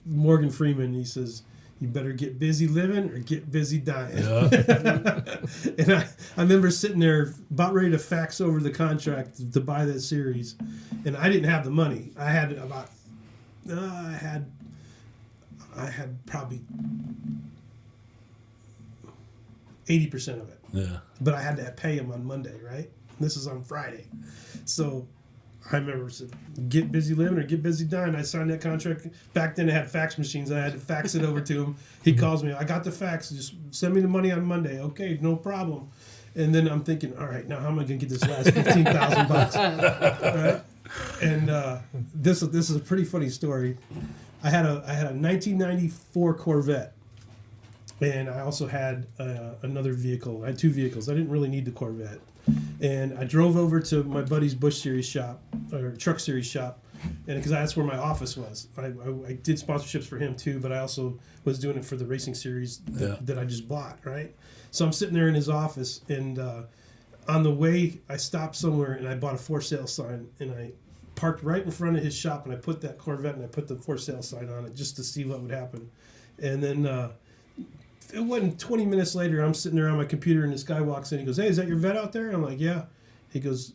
Morgan Freeman, he says, you better get busy living or get busy dying. Yeah. And I remember sitting there about ready to fax over the contract to buy that series. And I didn't have the money. I had about, I had probably 80% of it. Yeah. But I had to pay him on Monday, right? This is on Friday. So I remember said, get busy living or get busy dying. I signed that contract. Back then I had fax machines. I had to fax it over to him. He calls me. I got the fax. Just send me the money on Monday. Okay, no problem. And then I'm thinking, all right, now how am I going to get this last $15,000? All right? And this is a pretty funny story. I had a 1994 Corvette. And I also had another vehicle. I had 2 vehicles. I didn't really need the Corvette. And I drove over to my buddy's Busch Series shop, or Truck Series shop, and because that's where my office was. I did sponsorships for him too, but I also was doing it for the racing series that I just bought, right? So I'm sitting there in his office, and on the way, I stopped somewhere, and I bought a for sale sign, and I parked right in front of his shop, and I put that Corvette, and I put the for sale sign on it just to see what would happen. And then it wasn't 20 minutes later, I'm sitting there on my computer, and this guy walks in. He goes, hey, is that your vet out there? I'm like, yeah. He goes,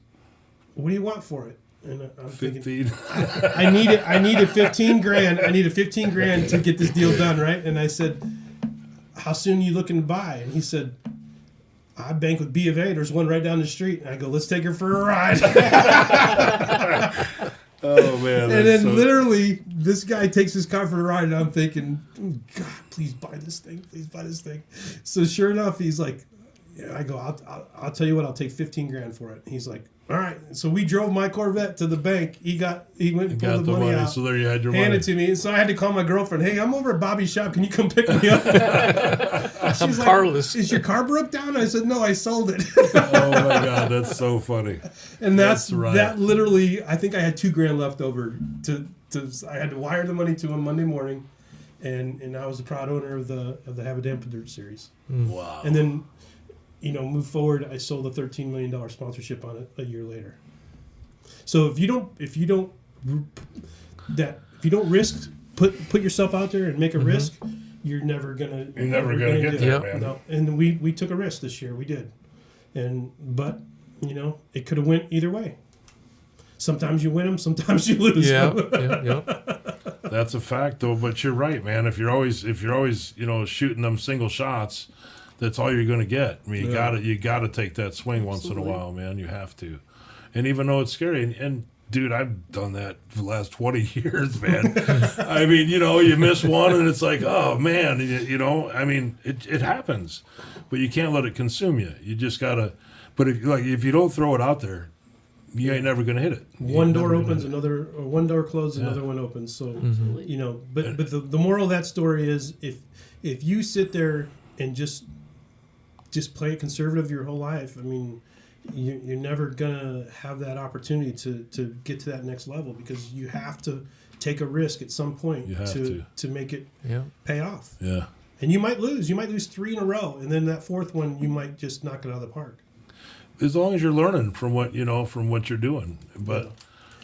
what do you want for it? And I'm 15. thinking, I needed 15 grand. I needed 15 grand to get this deal done, right? And I said, how soon are you looking to buy? And he said, I bank with B of A. There's one right down the street. And I go, let's take her for a ride. Oh, man. And then literally, this guy takes his car for a ride, and I'm thinking, oh, God, please buy this thing. Please buy this thing. So sure enough, he's like, I go, I'll tell you what, I'll take 15 grand for it. He's like, all right. So we drove my Corvette to the bank. He went and Got pulled the the money out. So there you had your Handed money. it to me. So I had to call my girlfriend. Hey, I'm over at Bobby's shop. Can you come pick me up? She's like, carless. Is your car broke down? I said, no, I sold it. Oh my God, that's so funny. And That's right. that literally, I think I had $2,000 left over I had to wire the money to him Monday morning, and I was the proud owner of the Have a Damn Dirt series. Wow. And then, move forward. I sold a $13 million sponsorship on it a year later. So if you don't risk, put yourself out there and make a risk, you're never gonna get there, Yep. man. No. And we took a risk this year. We did, but it could have went either way. Sometimes you win them, sometimes you lose Yeah, them. yeah. That's a fact, though. But you're right, man. If you're always shooting them single shots, that's all you're going to get. I mean, you gotta take that swing once in a while, man. You have to. And even though it's scary, and dude, I've done that for the last 20 years, man. I mean, you miss one, and it's like, oh man, I mean, it happens, but you can't let it consume you. You just gotta. But if you don't throw it out there, you ain't never gonna hit it. One door opens, one door closes, another one opens. So but the moral of that story is if you sit there and just play it conservative your whole life, I mean, you're never gonna have that opportunity to get to that next level, because you have to take a risk at some point to make it pay off. Yeah. And you might lose. You might lose 3 in a row, and then that fourth one you might just knock it out of the park. As long as you're learning from what you're doing, but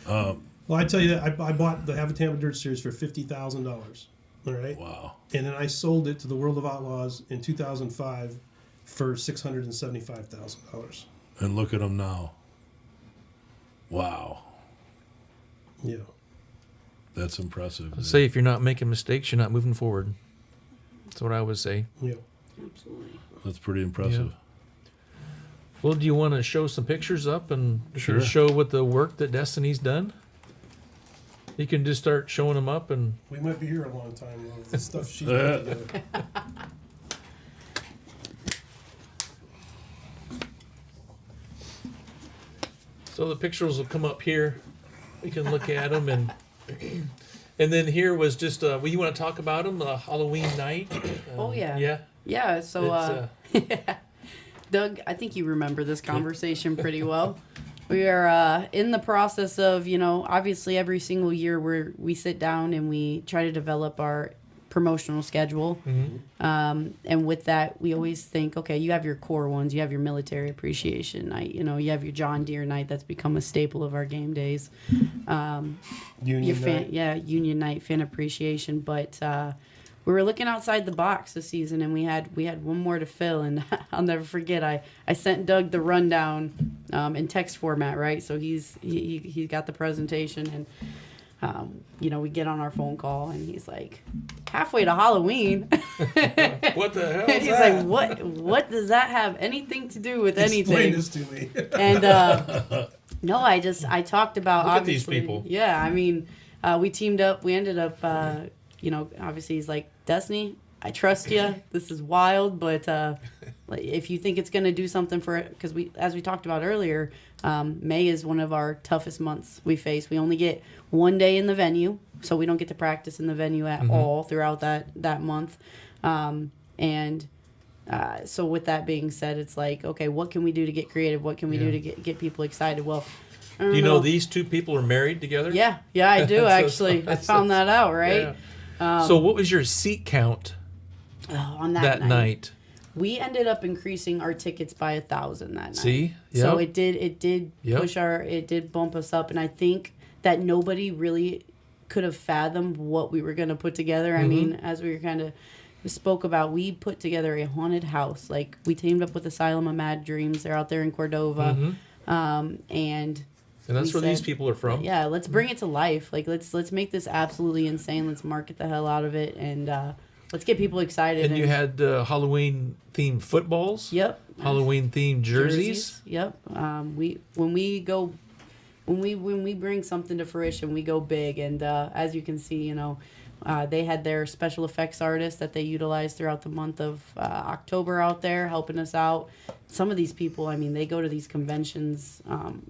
Well, I tell you that I bought the Have a Tampa Dirt series for $50,000. All right. wow, And then I sold it to the World of Outlaws in 2005 for $675,000. and look at them now. Wow, Yeah. that's impressive. Say if you're not making mistakes, you're not moving forward. That's what I would say. Yeah. Absolutely. That's pretty impressive. Well, do you want to show some pictures up and Sure. show what the work that Destiny's done? You can just start showing them up, and We might be here a long time with the stuff she's put together. so the pictures will come up here. We can look at them, and then here was just. Well, you want to talk about them? Halloween night. Oh, yeah. Yeah. Yeah. So, It's, Doug, I think you remember this conversation pretty well. We are in the process of, obviously every single year we sit down and we try to develop our promotional schedule. And with that, we always think, okay, you have your core ones. You have your military appreciation night. You have your John Deere night. That's become a staple of our game days. Union night. Union night, fan appreciation. But we were looking outside the box this season, and we had one more to fill. And I'll never forget, I sent Doug the rundown in text format, right? So he got the presentation, and we get on our phone call, and he's like, halfway to Halloween. what the hell? Is He's that? like, what does that have anything to do with Explain anything? this to me. And no, I talked about Look at these obviously. people. Yeah, I mean, we teamed up. We ended up, obviously he's like, Destiny, I trust you. This is wild, but if you think it's going to do something for it, because as we talked about earlier, May is one of our toughest months we face. We only get 1 day in the venue, so we don't get to practice in the venue at all throughout that month. So with that being said, it's like, okay, what can we do to get creative? What can we do to get people excited? Well, I don't Do you know know these two people are married together? Yeah, I do actually. I found that out, right? Yeah. So what was your seat count On that night? we ended up increasing our tickets by 1,000 that night. See? So Yep. it did Yep. it did bump us up, and I think that nobody really could have fathomed what we were going to put together. I mean, as we were kind of spoke about, we put together a haunted house. Like, we teamed up with Asylum of Mad Dreams. They're out there in Cordova, and And that's we where these said, people are from. yeah, let's bring it to life. Like, let's make this absolutely insane. Let's market the hell out of it, and let's get people excited. And you had Halloween themed footballs. Yep. Halloween themed jerseys. Yep. When we bring something to fruition, we go big. And as you can see, They had their special effects artists that they utilized throughout the month of October out there helping us out. Some of these people, I mean, they go to these conventions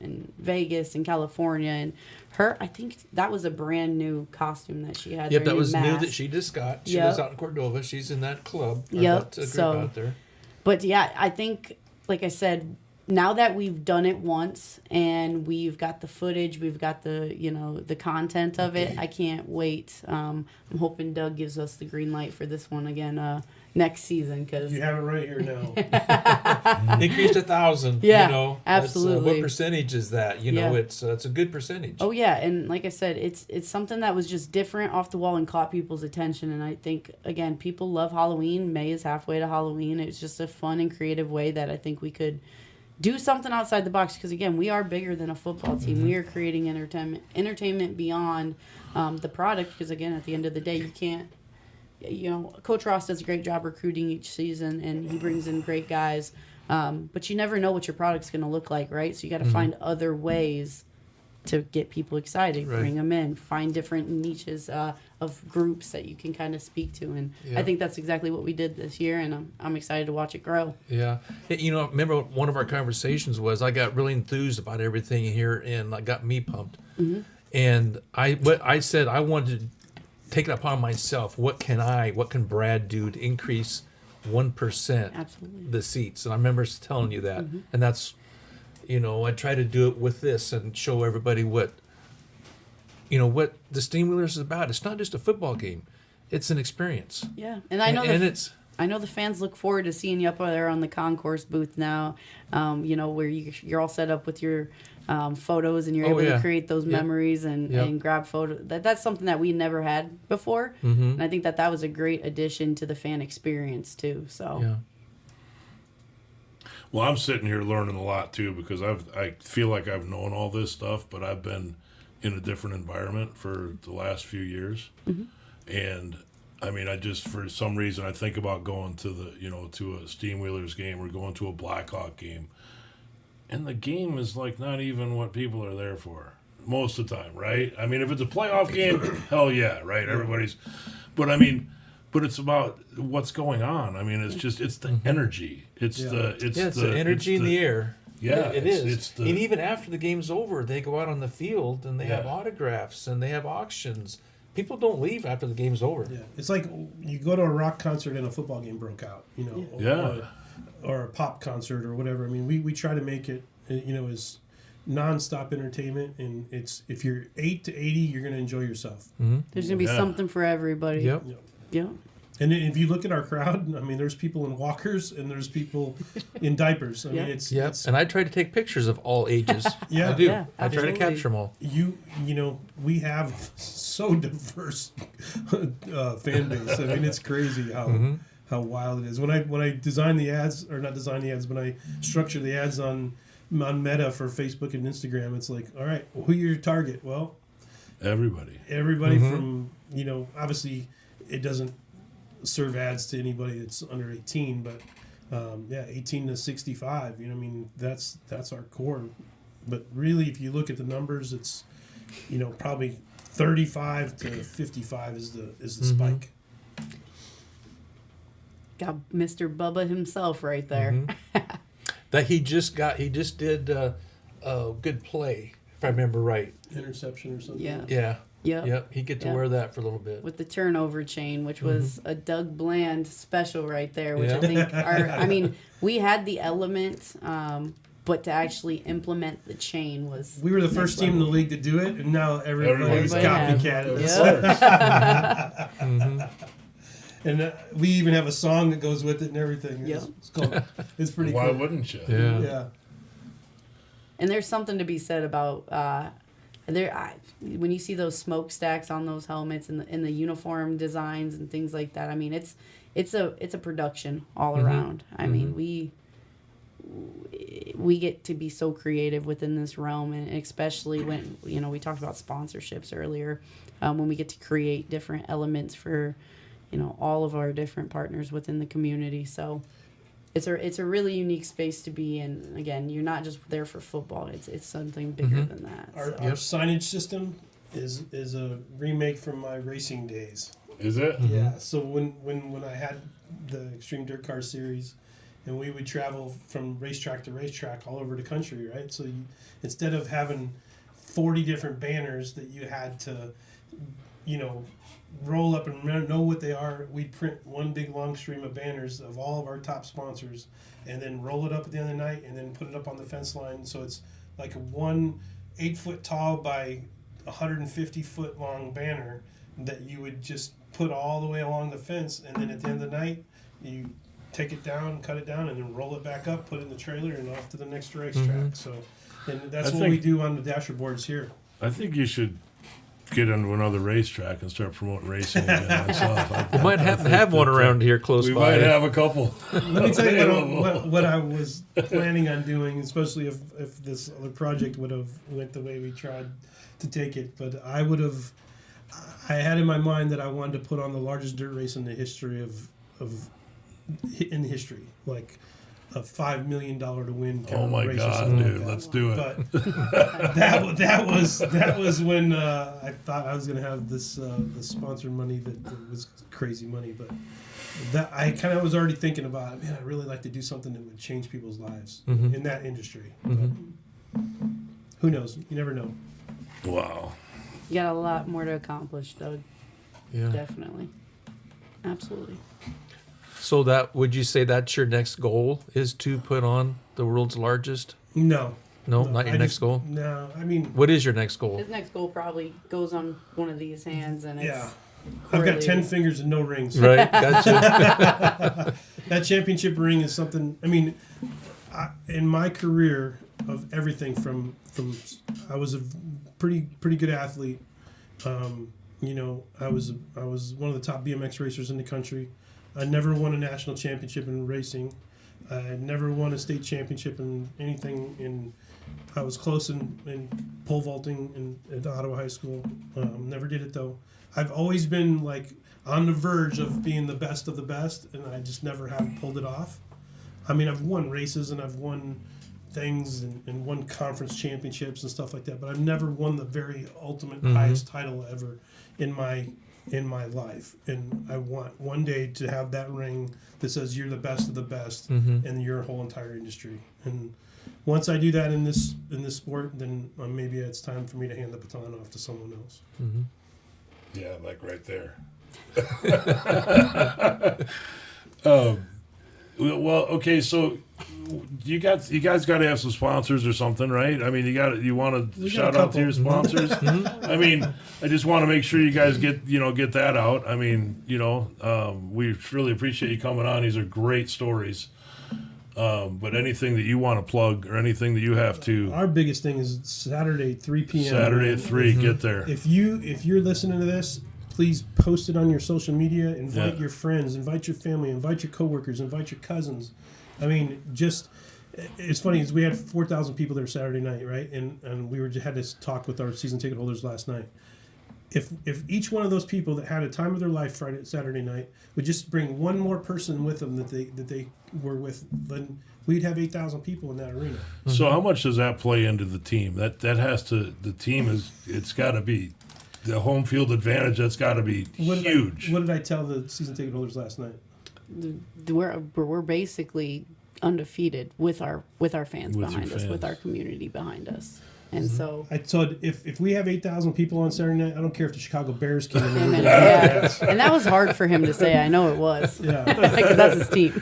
in Vegas and California, and I think that was a brand new costume that she had. Yep, their that was new mask. that she just got. She Yep. lives out in Cordova. She's in that club. Or Yep, that group so- out there. But yeah, I think, like I said, now that we've done it once and we've got the footage, we've got the content of it, I can't wait. I'm hoping Doug gives us the green light for this one again next season because You have it right here now. Increased 1,000. Yeah, you know, That's, absolutely. what percentage is that? You know, Yeah. it's a good percentage. Oh yeah, and like I said, it's something that was just different off the wall and caught people's attention. And I think again, people love Halloween. May is halfway to Halloween. It's just a fun and creative way that I think we could do something outside the box. Because again, we are bigger than a football team. We are creating entertainment beyond the product. Because again, at the end of the day, you can't. You know, Coach Ross does a great job recruiting each season, and he brings in great guys. But you never know what your product's going to look like, right? So you got to find other ways to get people excited, Right. bring them in, find different niches of groups that you can kind of speak to. And Yeah. I think that's exactly what we did this year, and I'm excited to watch it grow. Yeah. Hey, you know, remember one of our conversations was I got really enthused about everything here and it got me pumped. Mm-hmm. And I said I wanted to take it upon myself. What can Brad do to increase 1% Absolutely. the seats? And I remember telling you that. And that's, you know, I try to do it with this and show everybody what the Steamwheelers is about. It's not just a football game. It's an experience. Yeah, and I know I know the fans look forward to seeing you up there on the concourse booth now. Where you're all set up with your photos and you're able to create those memories and grab photos. That's something that we never had before, and I think that was a great addition to the fan experience too. So. Yeah. Well, I'm sitting here learning a lot too because I feel like I've known all this stuff, but I've been in a different environment for the last few years, and I mean, for some reason I think about going to to a Steamwheelers game or going to a Blackhawk game, and the game is like not even what people are there for most of the time, right? I mean, if it's a playoff game, hell yeah, right? Everybody's, but it's about what's going on. I mean, it's the energy. It's the energy in the air. Yeah, it is. It's and even after the game's over, they go out on the field and they have Yeah. autographs and they have auctions. People don't leave after the game's over. Yeah, it's like you go to a rock concert and a football game broke out, or a pop concert or whatever. I mean, we try to make it, as nonstop entertainment, and it's if you're 8 to 80, you're going to enjoy yourself. There's gonna be something for everybody. Yep. Yep. And then if you look at our crowd, I mean, there's people in walkers and there's people in diapers. I mean, it's Yep. And I try to take pictures of all ages. Yeah. I do. Yeah, I try to absolutely. capture them all. we have so diverse fan base. I mean, it's crazy how wild it is. When I design the ads, or not design the ads, when I structure the ads on Meta for Facebook and Instagram, it's like, all right, who your target? Well, everybody. from obviously it doesn't serve ads to anybody that's under 18, but 18 to 65. I mean, that's our core. But really, if you look at the numbers, it's probably 35 to 55 is the spike. Got Mr. Bubba himself right there. That he just did a good play, if I remember right. Interception or something. Yeah. Yeah. Yep. He get to Yep. wear that for a little bit. With the turnover chain, which was a Doug Bland special right there, which I Yeah. think we had the element, but to actually implement the chain was. We were the first team in the league to do it, and now everybody's Everybody copycat. has. Us. And we even have a song that goes with it and everything. It's pretty Why cool. wouldn't you? Yeah. And there's something to be said about when you see those smokestacks on those helmets and the uniform designs and things like that. I mean, it's a production all around. I mean, we get to be so creative within this realm, and especially when we talked about sponsorships earlier, when we get to create different elements for all of our different partners within the community. So it's a really unique space to be in. Again, you're not just there for football. It's something bigger than that. Our signage system is a remake from my racing days. Is it? Yeah. So when I had the Extreme Dirt Car Series, and we would travel from racetrack to racetrack all over the country, right? So instead of having 40 different banners that you had to, roll up and know what they are, we'd print one big long stream of banners of all of our top sponsors, and then roll it up at the end of the night, and then put it up on the fence line. So it's like a 8-foot tall by 150-foot long banner that you would just put all the way along the fence, and then at the end of the night, you take it down, cut it down, and then roll it back up, put it in the trailer, and off to the next racetrack. So, and that's what we do on the dasher boards here. I think you should get into another racetrack and start promoting racing again myself. We might have one around here close We by. might have a couple. Let me tell you what I was planning on doing, especially if this other project would have went the way we tried to take it. But I had in my mind that I wanted to put on the largest dirt race in the history in history, like a $5 million to win. Kind Oh my of race or God, something dude! like that. Let's do it. But that was when I thought I was going to have this the sponsor money that was crazy money. But that I kind of was already thinking about it. Man, I'd really like to do something that would change people's lives in that industry. But who knows? You never know. Wow. You got a lot more to accomplish, Doug. Yeah. Definitely. Absolutely. So would you say that's your next goal, is to put on the world's largest? No, Not your next goal? No, I mean, What is your next goal? His next goal probably goes on one of these hands, and it's yeah. I've got 10 fingers and no rings. Right, gotcha. That championship ring is something. I mean, in my career of everything from I was a pretty good athlete. I was one of the top BMX racers in the country. I never won a national championship in racing. I never won a state championship in anything. I was close in pole vaulting at Ottawa High School. Never did it though. I've always been like on the verge of being the best of the best, and I just never have pulled it off. I mean, I've won races and I've won things and won conference championships and stuff like that, but I've never won the very ultimate highest title ever in my life. And I want one day to have that ring that says you're the best of the best in your whole entire industry. And once I do that in this sport, then maybe it's time for me to hand the baton off to someone else. Yeah, like right there. Well, okay, so you guys got to have some sponsors or something, right? I mean, you want to shout out to your sponsors. I mean, I just want to make sure you guys get that out. I mean, we really appreciate you coming on. These are great stories. But anything that you want to plug or anything that you have to. Our biggest thing is Saturday 3 p.m. Saturday at 3, get there. If you're listening to this, please post it on your social media. Invite your friends, invite your family, invite your coworkers, invite your cousins. I mean, it's funny because we had 4,000 people there Saturday night, right? And had this talk with our season ticket holders last night. If each one of those people that had a time of their life Saturday night would just bring one more person with them that they were with, then we'd have 8,000 people in that arena. So how much does that play into the team? That has to, the team it's got to be the home field advantage. That's got to be huge. What did I tell the season ticket holders last night? We're basically undefeated with our fans behind us, with our community behind us. And so I told if we have 8,000 people on Saturday night, I don't care if the Chicago Bears came in. and that was hard for him to say. I know it was. Yeah, because that's his team.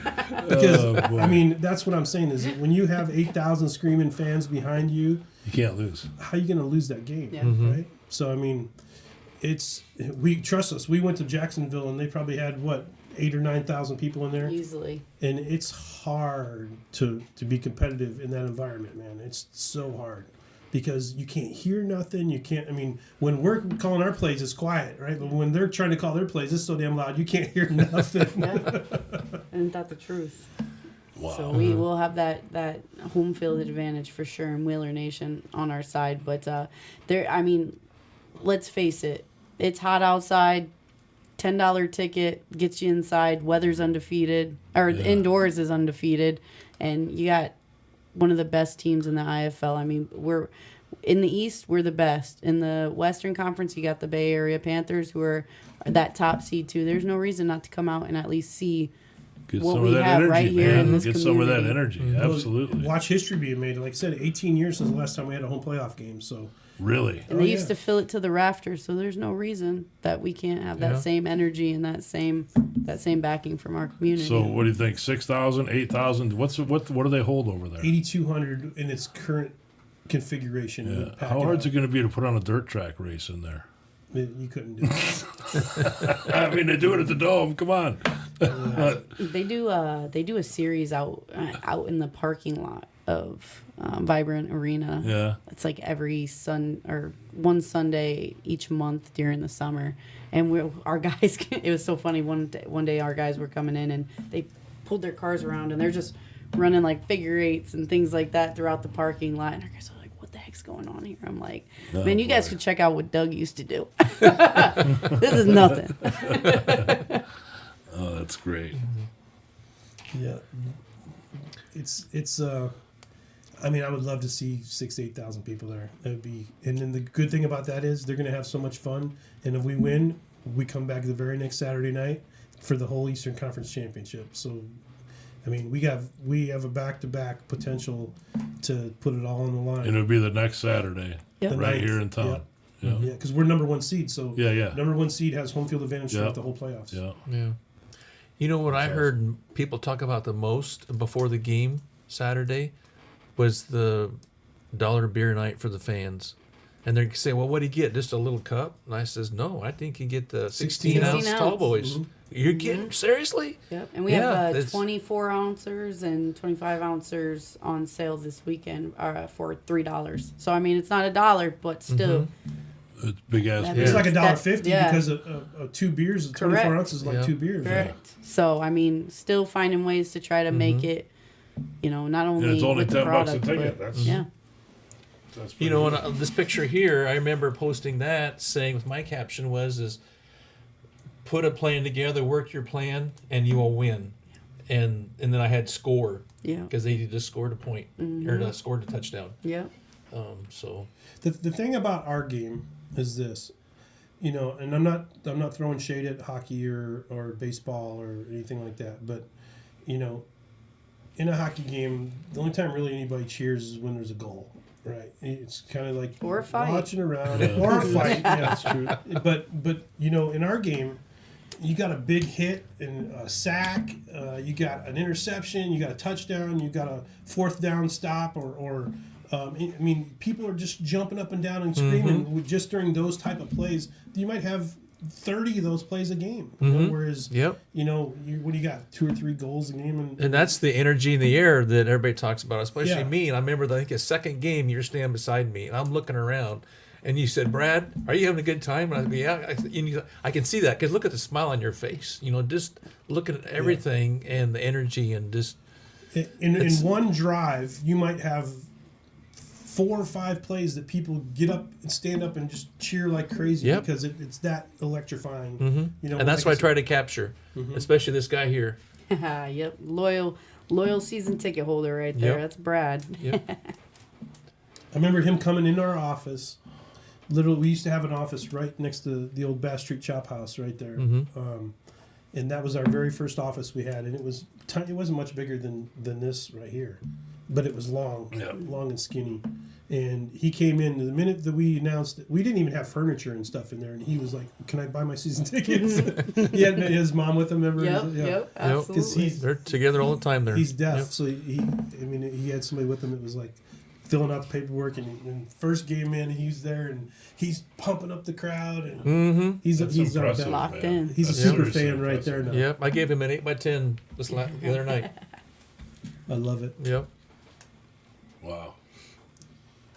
Because I mean, that's what I'm saying is that when you have 8,000 screaming fans behind you, you can't lose. How are you going to lose that game? Yeah. Right. So I mean, we trust us. We went to Jacksonville and they probably had 8,000 or 9,000 people in there easily, and it's hard to be competitive in that environment, man. It's so hard. Because you can't hear nothing. You can't. I mean, when we're calling our plays, it's quiet, right? But when they're trying to call their plays, it's so damn loud you can't hear nothing. Isn't that the truth? Wow. So we will have that home field advantage for sure in Whaler Nation on our side. But I mean, let's face it, it's hot outside. $10 ticket gets you inside. Weather's undefeated, or indoors is undefeated, and you got one of the best teams in the IFL. I mean, we're in the East, we're the best. In the Western Conference, you got the Bay Area Panthers, who are that top seed too. There's no reason not to come out and at least see Get what some we of that have energy, right here man. in this Get some of that community. energy. Absolutely. Watch history being made. Like I said, 18 years since the last time we had a home playoff game. So Really. And they used to fill it to the rafters, so there's no reason that we can't have that Yeah. same energy and that same backing from our community. So what do you think? 6,000, 8,000? What do they hold over there? 8,200 in its current configuration. Yeah. would pack How hard out. is it going to be to put on a dirt track race in there? You couldn't do it. I mean, they do it at the Dome. Come on. they do a series out in the parking lot of Vibrant Arena. Yeah. It's like every one Sunday each month during the summer, and our guys. It was so funny. One day our guys were coming in and they pulled their cars around and they're just running like figure eights and things like that throughout the parking lot. And our guys are like, "What the heck's going on here?" I'm like, "Man, you guys could check out what Doug used to do. This is nothing." Oh, that's great. Yeah. It's I mean, I would love to see 6,000 to 8,000 people there. That'd be, and then the good thing about that is they're going to have so much fun. And if we win, we come back the very next Saturday night for the whole Eastern Conference Championship. So, I mean, we have a back-to-back potential to put it all on the line. And it'll be the next Saturday, Yep. The right ninth, here in town. Yeah. Yeah, because we're number one seed. So Yeah. number one seed has home field advantage Yeah. throughout the whole playoffs. Yeah. Yeah. You know what I heard people talk about the most before the game Saturday was the dollar beer night for the fans. And they're saying, well, what do you get? Just a little cup? And I says, no, I think you get the 16-ounce 16 tall ounce. boys. You're kidding? Seriously? Yep, and we Yeah, have that's- 24 ouncers and 25 ouncers on sale this weekend for $3. So I mean, it's not $1, but still, It's big ass. That beer. It's like That- $1.50 yeah. because two beers, 24 Correct. ounces, is like Yeah. 2 beers. correct. So I mean, still finding ways to try to make it, not only And it's only with the $10 a product, ticket. but That's yeah, You know, and this picture here, I remember posting that, saying with my caption is put a plan together, work your plan, and you will win. And then I had score yeah, because they just scored a point or scored a touchdown. yeah. So The thing about our game is this, and I'm not throwing shade at hockey or baseball or anything like that, but in a hockey game, the only time really anybody cheers is when there's a goal, right? It's kind of like Or a fight. watching around or a fight. Yeah, That's true. but in our game, you got a big hit and a sack, you got an interception, you got a touchdown, you got a fourth down stop, or I mean, people are just jumping up and down and screaming just during those type of plays. You might have 30 of those plays a game, whereas Yep. when you got 2 or 3 goals a game, And that's the energy in the air that everybody talks about, especially Yeah. me. And I remember, I think, a second game, you're standing beside me, and I'm looking around, and you said, "Brad, are you having a good time?" And I said, "Yeah." I can see that because look at the smile on your face. Just looking at everything and the energy and just in one drive, you might have 4 or 5 plays that people get up and stand up and just cheer like crazy Yep. because it's that electrifying. and that's what I try to capture, especially this guy here. Yep, loyal season ticket holder right there. Yep. That's Brad. Yep. I remember him coming into our office. Literally, we used to have an office right next to the old Bass Street Chop House right there, and that was our very first office we had. And it was tiny, it wasn't much bigger than this right here, but it was long, long and skinny. And he came in the minute that we announced it. We didn't even have furniture and stuff in there, and he was like, "Can I buy my season tickets?" He had his mom with him. Remember? Yep, Yeah. yep, Because absolutely. They're together all the time there. He's deaf, Yep. so he had somebody with him that was like filling out the paperwork, and first game in, he's there and he's pumping up the crowd, and he's That's he's impressive, Locked man. in. he's a That's super seriously fan right there impressive. now. Yep. I gave him an 8x10 the other night. I love it. Yep. Wow.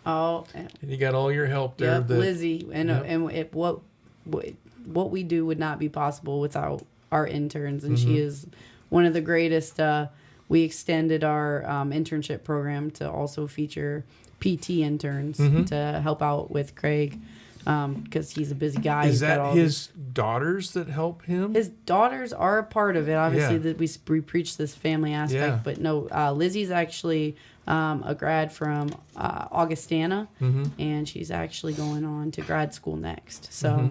Oh, And you got all your help there. yep, Lizzie, and Yep. what we do would not be possible without our interns, and she is one of the greatest. We extended our internship program to also feature PT interns to help out with Craig. because he's a busy guy. Is He's got that all his daughters that help him? His daughters are a part of it. Obviously, Yeah. that we preach this family aspect, Yeah. but no, Lizzie's actually a grad from Augustana, and she's actually going on to grad school next. So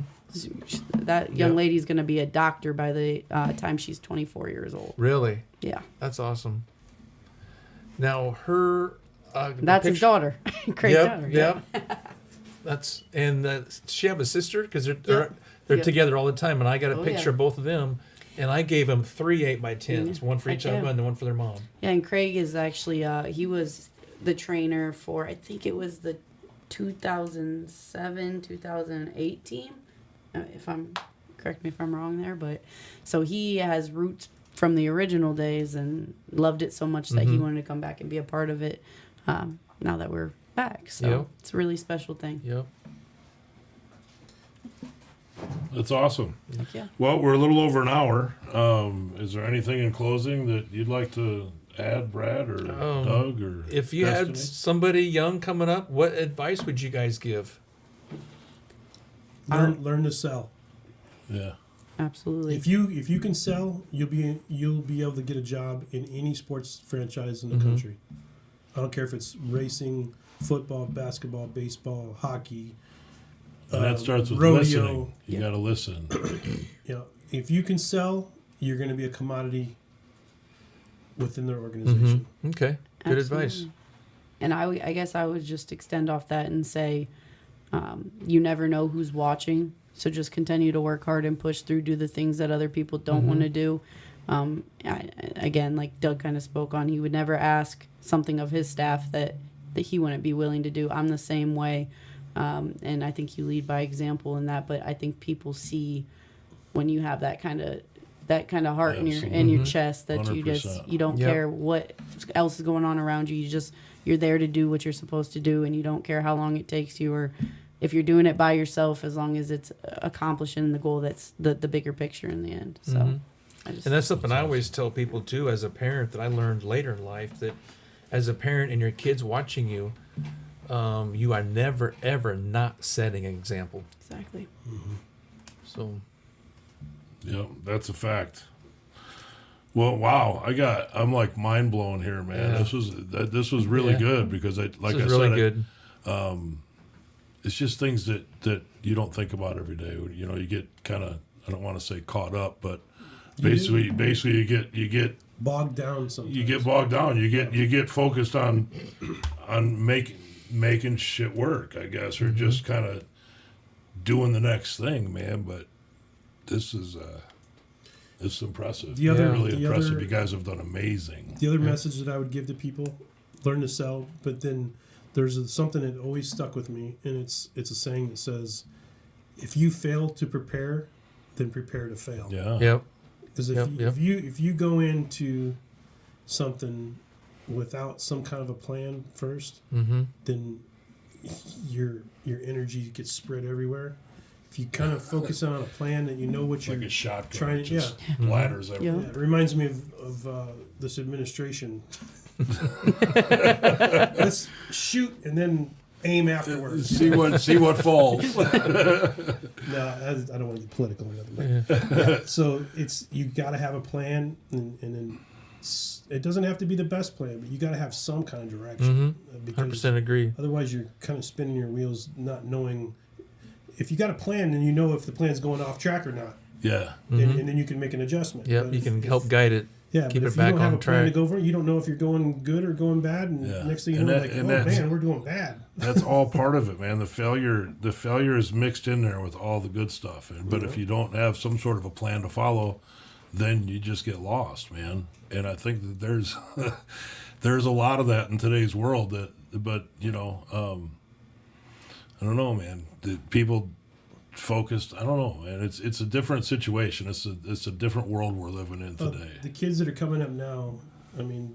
that young Yep. lady's going to be a doctor by the time she's 24 years old. Really? Yeah, That's awesome. Now her. that's his daughter, Craig's daughter. Yep. That's does she have a sister? Because they're Yep. together all the time, and I got a Oh, picture yeah. of both of them, and I gave them 3 8x10s, one for Heck each yeah. of them and one for their mom. Yeah, and Craig is actually he was the trainer for, I think it was the 2007-2008 team. If I'm correct me if I'm wrong there, but so he has roots from the original days and loved it so much that he wanted to come back and be a part of it. Now that we're back, so Yep. it's a really special thing. Yep. That's awesome. Heck yeah. Well, we're a little over an hour. Is there anything in closing that you'd like to add, Brad or Doug or If you had Destiny? somebody young coming up, what advice would you guys give? Learn to sell. Yeah. Absolutely. If you can sell, you'll be able to get a job in any sports franchise in the country. I don't care if it's racing, football, basketball, baseball, hockey. And that starts with rodeo. listening. You got to listen. If you can sell, you're going to be a commodity within their organization. Okay. Good advice. Absolutely. And I guess I would just extend off that and say, you never know who's watching. So just continue to work hard and push through, do the things that other people don't want to do. Again, like Doug kind of spoke on, he would never ask something of his staff that he wouldn't be willing to do. I'm the same way. And I think you lead by example in that, but I think people see when you have that kind of heart in your chest that 100%. you don't Yep. care what else is going on around you. You're there to do what you're supposed to do, and you don't care how long it takes you or if you're doing it by yourself, as long as it's accomplishing the goal that's the bigger picture in the end. So, And that's something I always tell people too, as a parent, that I learned later in life, that as a parent and your kids watching you, you are never ever not setting an example. exactly. So Yep, that's a fact. Well, wow, I'm like mind blown here, man. Yeah. This was really Yeah. good because this is really good. It's just things that you don't think about every day. You know, you get kind of, I don't want to say caught up, but basically you get Bogged down sometimes. you get bogged down. You get focused on making shit work, I guess, or just kind of doing the next thing, man. But this is impressive. The other- really the impressive. other- You guys have done amazing. The other message that I would give to people: learn to sell. But then there's something that always stuck with me, and it's a saying that says, "If you fail to prepare, then prepare to fail." Yeah. Yep. Because Yep, if you go into something without some kind of a plan first, then your energy gets spread everywhere. If you kind of focus on a plan that you know what Like you're a shotgun, trying to, just bladders everywhere. Yeah. it reminds me of this administration. Let's shoot and then aim afterwards. See what falls. No, I don't want to get political or nothing. But yeah, so you got to have a plan, and then it doesn't have to be the best plan, but you got to have some kind of direction. Because 100% agree. otherwise, you're kind of spinning your wheels, not knowing. If you got a plan, then you know if the plan's going off track or not, Yeah. and then you can make an adjustment. Yep. But You can if- help guide it. Yeah, keep but it if back you don't have on a plan to track. go for, you don't know if you're going good or going bad, and Yeah. next thing you And know, that- like, and oh that's- man, we're doing bad. That's all part of it, man. The failure is mixed in there with all the good stuff. But if you don't have some sort of a plan to follow, then you just get lost, man. And I think that there's a lot of that in today's world. But I don't know, man. The people focused. I don't know, man. It's a different situation. It's a different world we're living in today. The kids that are coming up now, I mean,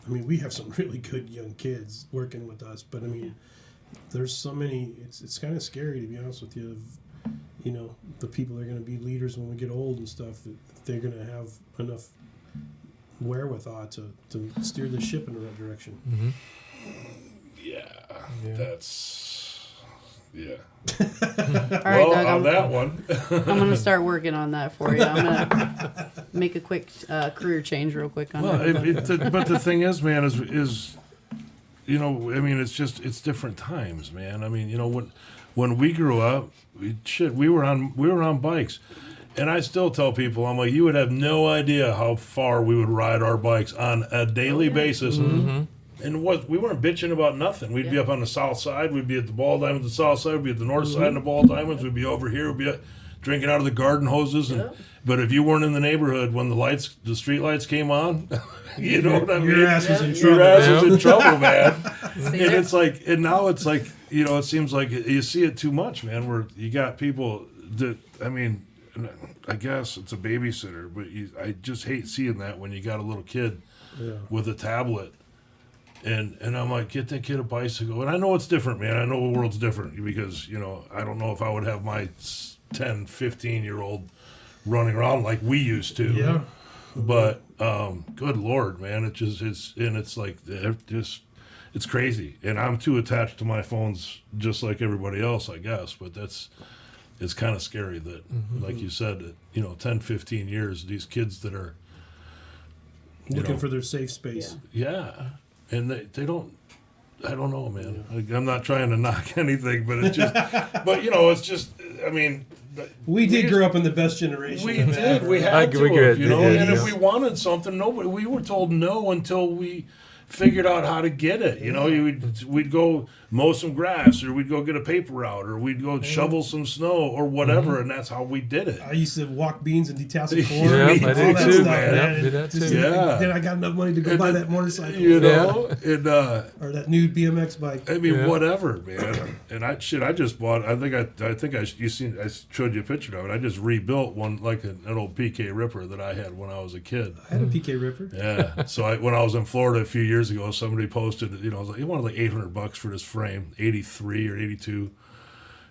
we have some really good young kids working with us, but I mean, there's so many. It's kind of scary, to be honest with you. The people that are going to be leaders when we get old and stuff. If they're going to have enough wherewithal to steer the ship in the right direction. Yeah, that's. Yeah. right, Well, Doug, on that one, I'm gonna start working on that for you. I'm gonna make a quick career change real quick on well, that. but the thing is, man, is I mean, it's different times, man. I mean, when we grew up, we were on bikes. And I still tell people, I'm like, you would have no idea how far we would ride our bikes on a daily basis. Mm-hmm. And we weren't bitching about nothing. We'd be up on the south side. We'd be at the Ball Diamonds, the south side. We'd be at the north side of the Ball Diamonds. We'd be over here. We'd be drinking out of the garden hoses. But if you weren't in the neighborhood when the street lights came on, you know what I mean? Your ass was in Your trouble. ass was in trouble, man. And there- it's like, and now it's like, it seems like you see it too much, man. Where you got people that, I mean, I guess it's a babysitter, but I just hate seeing that when you got a little kid with a tablet. And I'm like, get that kid a bicycle. And I know it's different, man. I know the world's different because, I don't know if I would have my 10, 15-year-old running around like we used to. Yeah. But good Lord, man, it's like it's crazy. And I'm too attached to my phones just like everybody else, I guess. But it's kind of scary that, like you said, that, 10, 15 years, these kids that are Looking for their safe space. yeah, and they don't. I don't know, man. I'm not trying to knock anything, but it's just, it's just. I mean, We did grow up in the best generation. we of did. ever. We had to, we have, did, And yeah. if we wanted something, we were told no until we figured out how to get it. We'd go mow some grass, or we'd go get a paper route, or we'd go shovel some snow, or whatever, and that's how we did it. I used to walk beans and detassel corn. Yeah, and I all did that too, stuff, man. Yeah, and did that just- too. Yeah. Then I got enough money to go buy that motorcycle And or that new BMX bike. I mean, Yeah. whatever, man. And I just bought. I think I showed you a picture of it. I just rebuilt one like an old PK Ripper that I had when I was a kid. I had a PK Ripper. Yeah. So when I was in Florida a few years ago, somebody posted, it was like, he wanted like $800 for this frame, 83 or 82,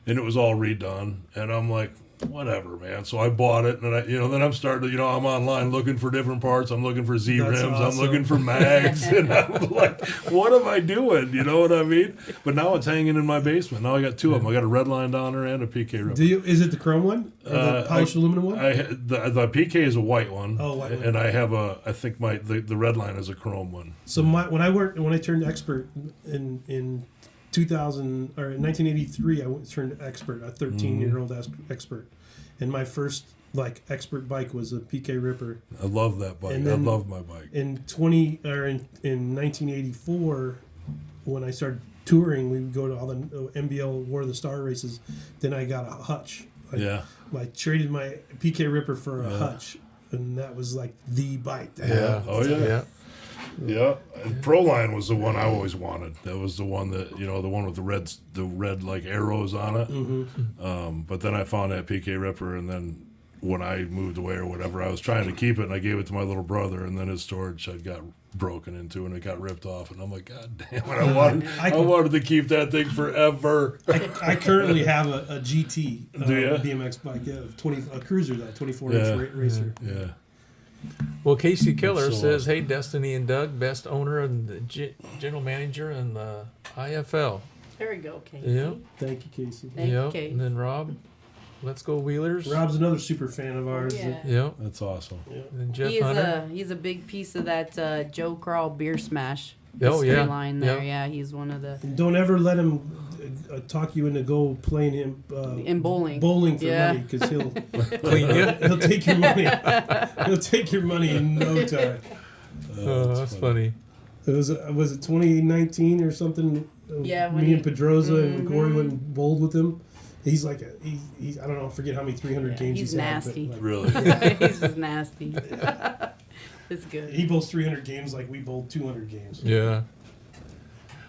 and it was all redone. And I'm like, whatever, man. So I bought it, and then I'm starting to, I'm online looking for different parts. I'm looking for Z That's rims. awesome. I'm looking for mags, and I'm like, what am I doing? You know what I mean? But now it's hanging in my basement. Now I got two of them. I got a red line down there and a PK Ripper. Is it the chrome one? Or the polished aluminum one? The PK is a white one. Oh, white one. And I have I think the red line is a chrome one. So when I turned expert in 2000 or in 1983, I turned expert, a 13-year-old expert, and my first expert bike was a PK Ripper. I love that bike. And I then love my bike. In 1984, when I started touring, we would go to all the MBL War of the Star races. Then I got a hutch. Yeah. I traded my PK Ripper for a hutch, and that was like the bike. to Yeah. have. Oh yeah. Yeah. Yeah. And Proline was the one I always wanted. That was the one that the one with the red like arrows on it. Mm-hmm. But then I found that PK Ripper, and then when I moved away or whatever, I was trying to keep it, and I gave it to my little brother, and then his storage shed got broken into, and it got ripped off, and I'm like, God damn it! I wanted to keep that thing forever. I currently have a GT Do ya? BMX bike, a cruiser, that 24 Yeah. inch racer. Yeah. Well, Casey Killer So, says, "Hey, Destiny and Doug, best owner and the general manager in the IFL." There we go, Casey. Yeah. Thank you, Casey. Thank you, Yep. Casey. And then Rob, let's go Wheelers. Rob's another super fan of ours. Yeah. Yep. That's awesome. And then Jeff He's Hunter. he's a big piece of that Joe Crawl beer smash. Oh, yeah. line there. Yeah. Yeah, he's one of the And don't ever let him talk you into go playing him in bowling. bowling for Yeah. money, because he'll Clean you. he'll take your money. He'll take your money in no time. Oh, that's funny. Was it 2019 or something? Yeah, when me he- and Pedroza and Corey went and bowled with him. He's like he's I don't know, I forget how many 300 games he's he's had, nasty. but, Really. he's just nasty. It's good. he bowls 300 games like we bowled 200 games. Yeah.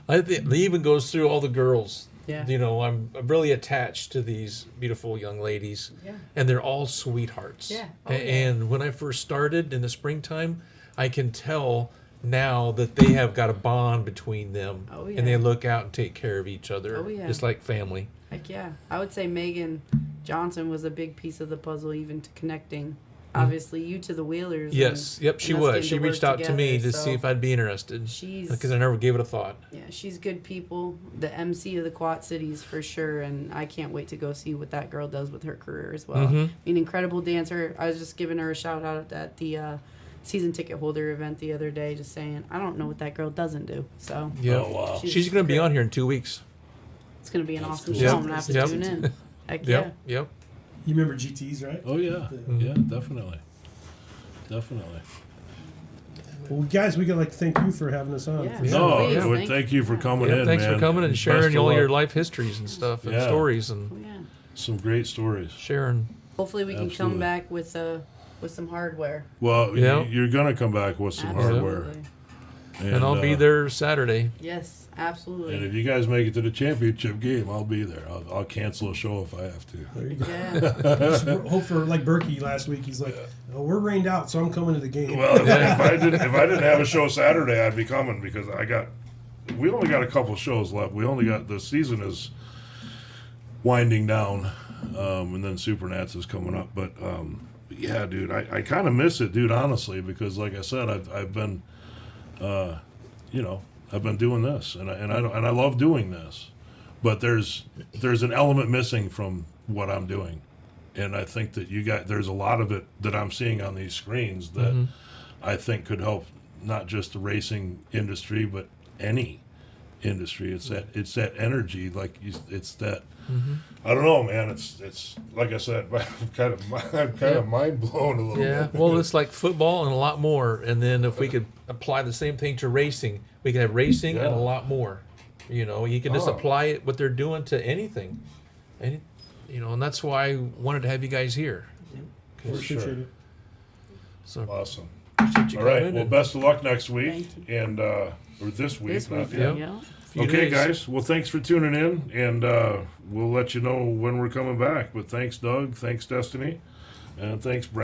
I think he even goes through all the girls. Yeah. I'm really attached to these beautiful young ladies. Yeah. And they're all sweethearts. Yeah. Oh, And when I first started in the springtime, I can tell now that they have got a bond between them. Oh, yeah. And they look out and take care of each other. Oh, yeah. Just like family. Heck yeah. I would say Megan Johnson was a big piece of the puzzle, even to connecting obviously you to the Wheelers. Yes. Yep. She and us was. getting She to reached work out to me together, to so see if I'd be interested. she's Because I never gave it a thought. yeah, she's good people. The MC of the Quad Cities for sure, and I can't wait to go see what that girl does with her career as well. Mhm. An incredible dancer. I was just giving her a shout out at the season ticket holder event the other day, just saying I don't know what that girl doesn't do. So Yeah. Oh, wow. She's going to be great. on here in 2 weeks. It's gonna be an awesome cool. show. Yep. I'm gonna have to Yep. tune in. Heck Yep. Yep. You remember GTs, right? Oh yeah, yeah, definitely, definitely. Well, guys, we gotta thank you for having us on. Yeah. For Yeah. sure. No, Please, well, thank thank you for coming Yeah, in, thanks man. for coming and Best sharing of all your luck. life histories and stuff and Yeah. stories Oh, and yeah. Some great stories. sharing. Hopefully we can Absolutely. come back with some hardware. Well, Yeah. you're gonna come back with some hardware, Absolutely. And I'll be there Saturday. Yes, And absolutely. if you guys make it to the championship game, I'll be there. I'll cancel a show if I have to. There you go. Yeah. Just hope for like Berkey last week. He's like, oh, we're rained out, so I'm coming to the game. Well, if I didn't have a show Saturday, I'd be coming because we only got a couple shows left. The season is winding down, and then Supernats is coming up. But yeah, dude, I kind of miss it, dude. Honestly, because like I said, I've been, I've been doing this, and I love doing this. But there's an element missing from what I'm doing, and I think that there's a lot of it that I'm seeing on these screens that I think could help not just the racing industry but any industry. It's that energy, it's that. I don't know, man. It's like I said, I'm kind of mind blown a little Yeah. bit. Well, it's like football and a lot more. And then if we could apply the same thing to racing, we could have racing and a Yeah. lot more. You can just Oh. apply it what they're doing to anything. And that's why I wanted to have you guys here. For Appreciate sure. it. So Awesome. appreciate you All right. coming Well, and- best of luck next week, Thank and or this week. This not week, yet. yeah. few Okay, days. guys. Well, thanks for tuning in, and we'll let you know when we're coming back. But thanks, Doug. Thanks, Destiny, and thanks, Brad.